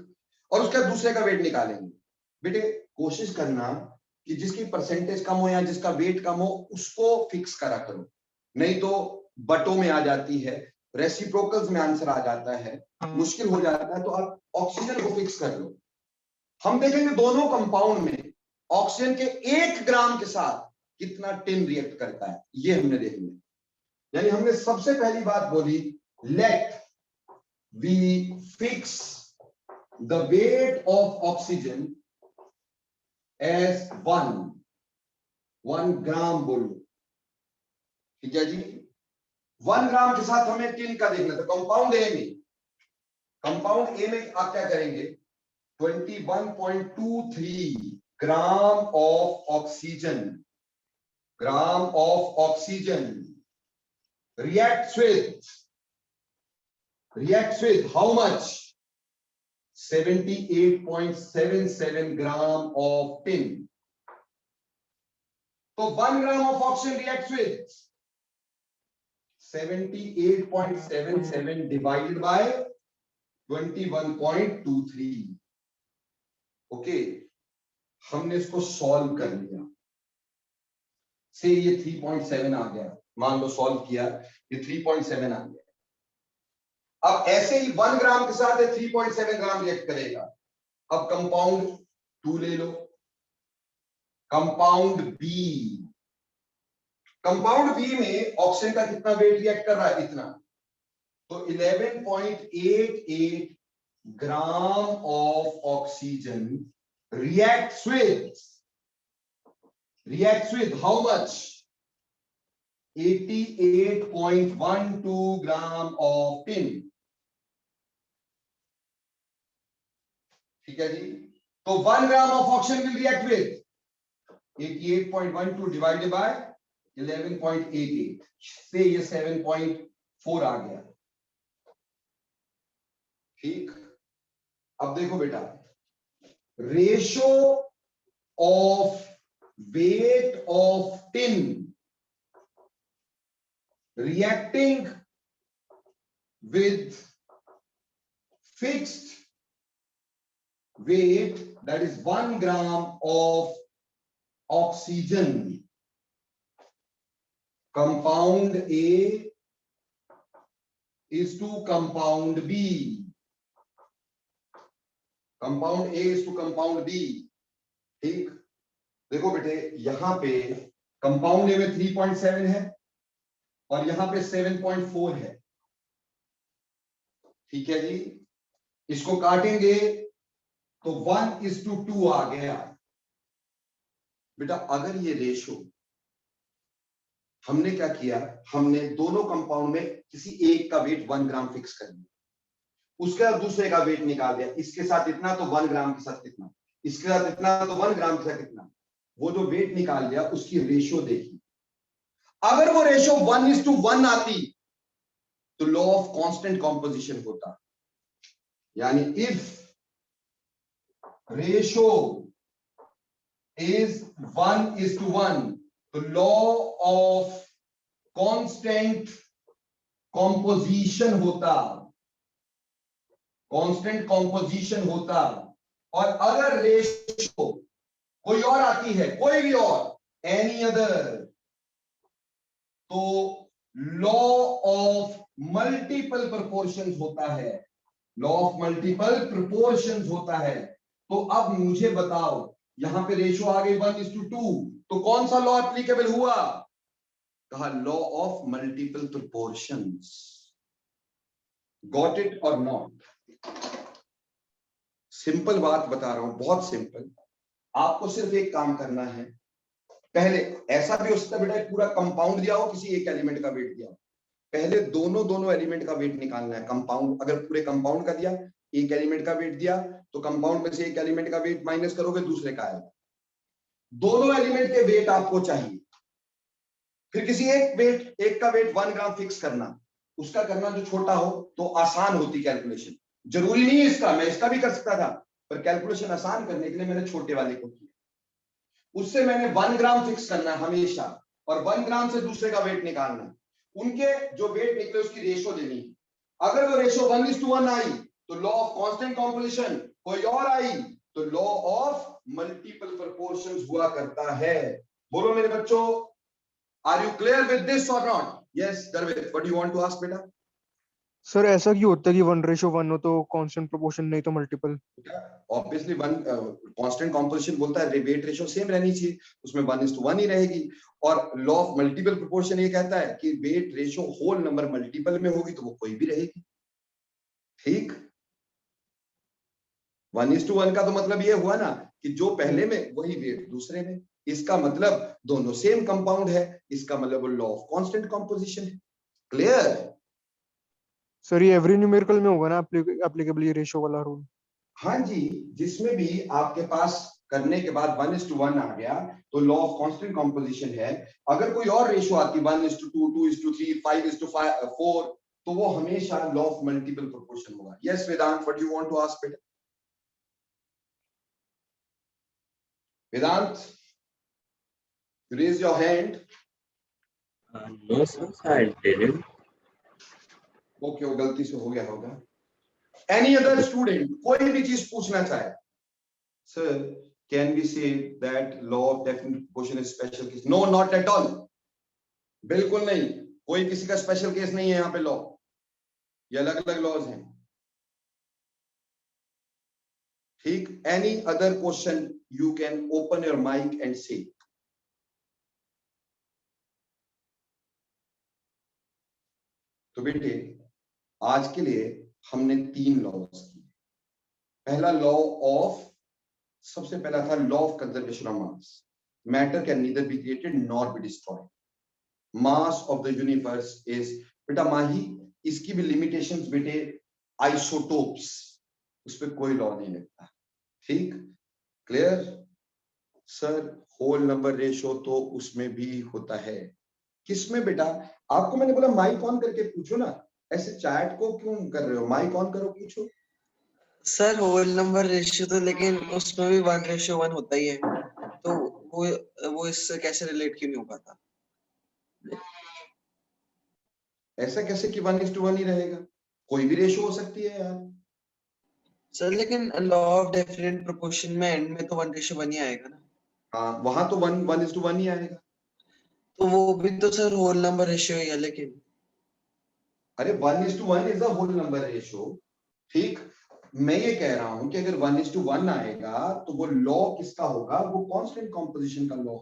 और उसका दूसरे का वेट निकालेंगे। बेटे कोशिश करना कि जिसकी परसेंटेज कम हो या जिसका वेट कम हो उसको फिक्स करा करो, नहीं तो बटों में आ जाती है, रेसिप्रोकल्स में आंसर आ जाता है, मुश्किल हो जाता है। तो आप ऑक्सीजन को फिक्स कर लो। हम देखेंगे दोनों कंपाउंड में ऑक्सीजन के 1 ग्राम के साथ कितना टिन रिएक्ट करता है, ये हमने देखना। यानी हमने सबसे पहली बात बोली, let we fix the weight of oxygen as 1 gram बोलो, ठीक है जी? 1 ग्राम के साथ हमें टिन का देखना था। कंपाउंड ए में आप क्या करेंगे? 21.23 gram of oxygen reacts with how much? 78.77 gram of tin. So 1 gram of oxygen reacts with 78.77 divided by 21.23. Okay, हमने इसको सॉल्व कर लिया। से ये 3.7 आ गया, मान लो सॉल्व किया, ये 3.7 आ गया। अब ऐसे ही 1 ग्राम के साथ 3.7 ग्राम रिएक्ट करेगा। अब कंपाउंड 2 ले लो, कंपाउंड बी। कंपाउंड बी में ऑक्सीजन का कितना वेट रिएक्ट कर रहा है? इतना। तो 11.88 gram of oxygen reacts with how much? 88.12 gram of tin। ठीक है जी। तो 1 gram of oxygen will react with 88.12 divided by 11.88 से ये 7.4 आ गया। ठीक। अब देखो बेटा, ratio of weight of tin reacting with fixed weight, that is 1 gram of oxygen, compound A is to compound B, compound A is to compound B। ठीक। देखो बेटे, यहां पे कंपाउंड ए में 3.7 है और यहां पे 7.4 है। ठीक है जी। इसको काटेंगे तो 1:2 आ गया। बेटा अगर ये रेशो, हमने क्या किया, हमने दोनों कंपाउंड में किसी एक का वेट 1 ग्राम फिक्स कर दिया, उसके बाद दूसरे का वेट निकाल दिया, इसके साथ इतना तो 1 ग्राम के साथ कितना, इसके साथ इतना तो 1 ग्राम के साथ कितना, वो जो वेट निकाल दिया उसकी रेशियो देखी। अगर वो रेशियो 1:1 आती तो लॉ ऑफ कांस्टेंट कॉम्पोजिशन होता। यानी इफ रेशियो इज 1:1 तो लॉ ऑफ कांस्टेंट कॉम्पोजिशन होता, कांस्टेंट कॉम्पोजिशन होता। और अगर रेशियो कोई और आती है, कोई भी और, एनी अदर, तो लॉ ऑफ मल्टीपल प्रोपोर्शंस होता है, लॉ ऑफ मल्टीपल प्रोपोर्शंस होता है। तो अब मुझे बताओ, यहां पे रेशियो आ गई 1:2, तो कौन सा लॉ एप्लीकेबल हुआ? कहा law of multiple proportions. Got it और नॉट? सिंपल बात बता रहा हूं, बहुत सिंपल। आपको सिर्फ एक काम करना है, पहले ऐसा भी हो सकता है बेटा पूरा कंपाउंड दिया हो, किसी एक एलिमेंट का वेट दिया हो, पहले दोनों एलिमेंट का वेट निकालना है। कंपाउंड, अगर पूरे कंपाउंड का दिया, एक एलिमेंट का वेट दिया, तो कंपाउंड में से एक एलिमेंट का वेट माइनस करोगे, दूसरे का आएगा। दोनों एलिमेंट के वेट आपको चाहिए। फिर किसी एक का वेट 1 ग्राम फिक्स करना, उसका करना जो छोटा हो तो आसान होती कैलकुलेशन। जरूरी नहीं है इसका, मैं इसका भी कर सकता था, पर कैलकुलेशन आसान करने के लिए मैंने छोटे वाले को किया। उससे मैंने 1 ग्राम फिक्स करना है हमेशा, और 1 ग्राम से दूसरे का वेट निकालना है। उनके जो वेट निकले उसकी रेशो देनी है। अगर वो रेशो 1:1 आई तो लॉ ऑफ कांस्टेंट कॉम्पोजिशन, कोई और आई तो लॉ ऑफ मल्टीपल प्रोपोर्शंस हुआ करता है। बोलो मेरे बच्चों, are you clear with this और not? Yes Darved, what you want to ask बेटा? सर ऐसा क्यों होता है कि 1:1 हो तो कांस्टेंट प्रोपोर्शन, नहीं तो मल्टीपल? ऑब्वियसली कांस्टेंट कॉम्पोजिशन बोलता है वेट रेशियो सेम रहनी चाहिए, उसमें 1:1 ही रहेगी। और लॉ ऑफ मल्टीपल प्रोपोर्शन ये कहता है कि weight ratio whole number multiple में होगी तो वो कोई भी रहेगी। ठीक, 1:1 का तो मतलब ये हुआ ना कि जो पहले में वही वेट दूसरे में, इसका मतलब दोनों सेम कंपाउंड है, इसका मतलब लॉ ऑफ कांस्टेंट कॉम्पोजिशन है। क्लियर? सर ये एवरी न्यूमेरिकल में होगा ना एप्लीकेबल ये रेशियो वाला रूल? हाँ जी, जिसमें भी आपके पास करने के बाद 1:1 आ गया तो लॉ ऑफ कांस्टेंट कॉम्पोजिशन है। अगर कोई और रेशियो आती 1:2, 2:3, 5:4 तो वो हमेशा लॉ ऑफ मल्टीपल प्रोपोर्शन होगा। Yes Vedant, what you want to ask बेटा? Vedant, raise your hand. No, sir, I didn't. Okay, वो गलती से हो गया होगा। एनी अदर स्टूडेंट कोई भी चीज पूछना चाहे? Sir can we say that law of definite proportion is special case? No, not at all, बिल्कुल नहीं। कोई किसी का स्पेशल केस नहीं है यहाँ पे लॉ। ये अलग अलग लॉज हैं, ठीक। Any other question you can open your mic and say. तो बेटे आज के लिए हमने 3 लॉज किए। पहला लॉ ऑफ, सबसे पहला था law of conservation of mass. Matter can neither be created nor be destroyed. Mass of the universe is, बेटा माही इसकी भी लिमिटेशंस बेटे आइसोटोप्स, उस पर कोई लॉ नहीं लगता, ठीक, clear. Sir whole number ratio तो उसमें भी होता है। किसमें बेटा? आपको मैंने बोला माइक ऑन करके पूछो ना, ऐसे चैट को क्यों कर रहे हो? माइक ऑन करो, पूछो। सर होल नंबर रेशियो तो लेकिन उसमें भी 1:1 होता ही है, तो वो इससे कैसे रिलेट क्यों नहीं हो पाता? ऐसा कैसे कि 1:1 ही रहेगा? कोई भी रेशो हो सकती है यार। सर लेकिन लॉ ऑफ डेफिनेट प्रोपोर्शन में एंड में तो 1:1 ही आएगा ना। हाँ वहां तो 1:1 ही आएगा। तो वो भी तो सर होल नंबर रेशियो ही है लेकिन। अरे 1:1 is a whole number ratio, ठीक। मैं ये कह रहा हूं कि अगर 1:1 आएगा तो वो लॉ किसका होगा? वो कांस्टेंट कॉम्पोजिशन का लॉ,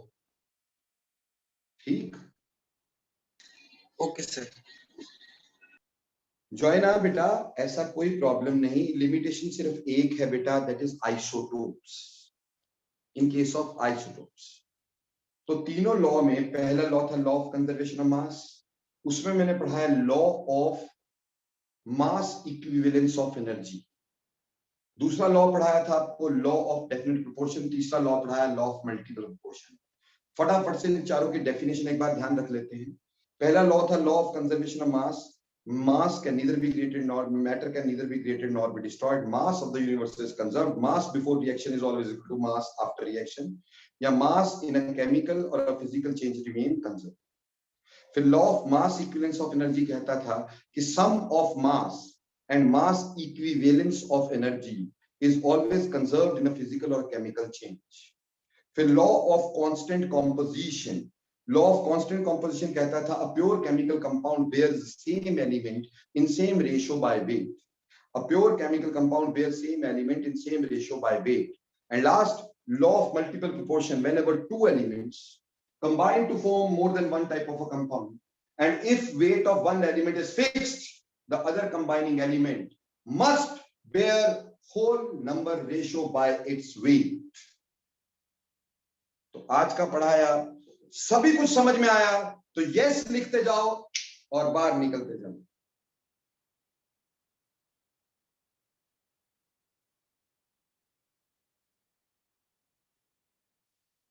ठीक। Okay sir. जॉइन आ बेटा, ऐसा कोई प्रॉब्लम नहीं। लिमिटेशन सिर्फ एक है बेटा, that is isotopes. In case of isotopes तो तीनों लॉ में पहला लॉ था लॉ ऑफ कंजर्वेशन ऑफ मास, उसमें मैंने पढ़ा है law of mass equivalence of energy. दूसरा लॉ पढ़ाया था आपको लॉ ऑफ डेफिनेट प्रोपोर्शन। तीसरा लॉ पढ़ाया लॉ ऑफ मल्टीपल प्रोपोर्शन। फटाफट से इन चारों की डेफिनेशन एक बार ध्यान रख लेते हैं। पहला लॉ था law of conservation of mass. Mass can neither be created nor matter can neither be created nor be destroyed. Mass of the universe is conserved. Mass before reaction is always equal to mass after reaction. या mass in a chemical or a physical change remain conserved. फिर law of mass equivalence of energy कहता था कि sum of mass and mass equivalence of energy is always conserved in a physical or chemical change. फिर law of constant composition. Law of constant composition कहता था a pure chemical compound bears the same element in same ratio by weight. A pure chemical compound bears same element in same ratio by weight. And last, law of multiple proportion. Whenever two elements combine to form more than one type of a compound, and if weight of one element is fixed, the other combining element must bear whole number ratio by its weight. तो आज का पढ़ाया सभी कुछ समझ में आया तो यस लिखते जाओ और बाहर निकलते जाओ।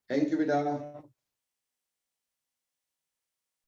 थैंक यू बेटा।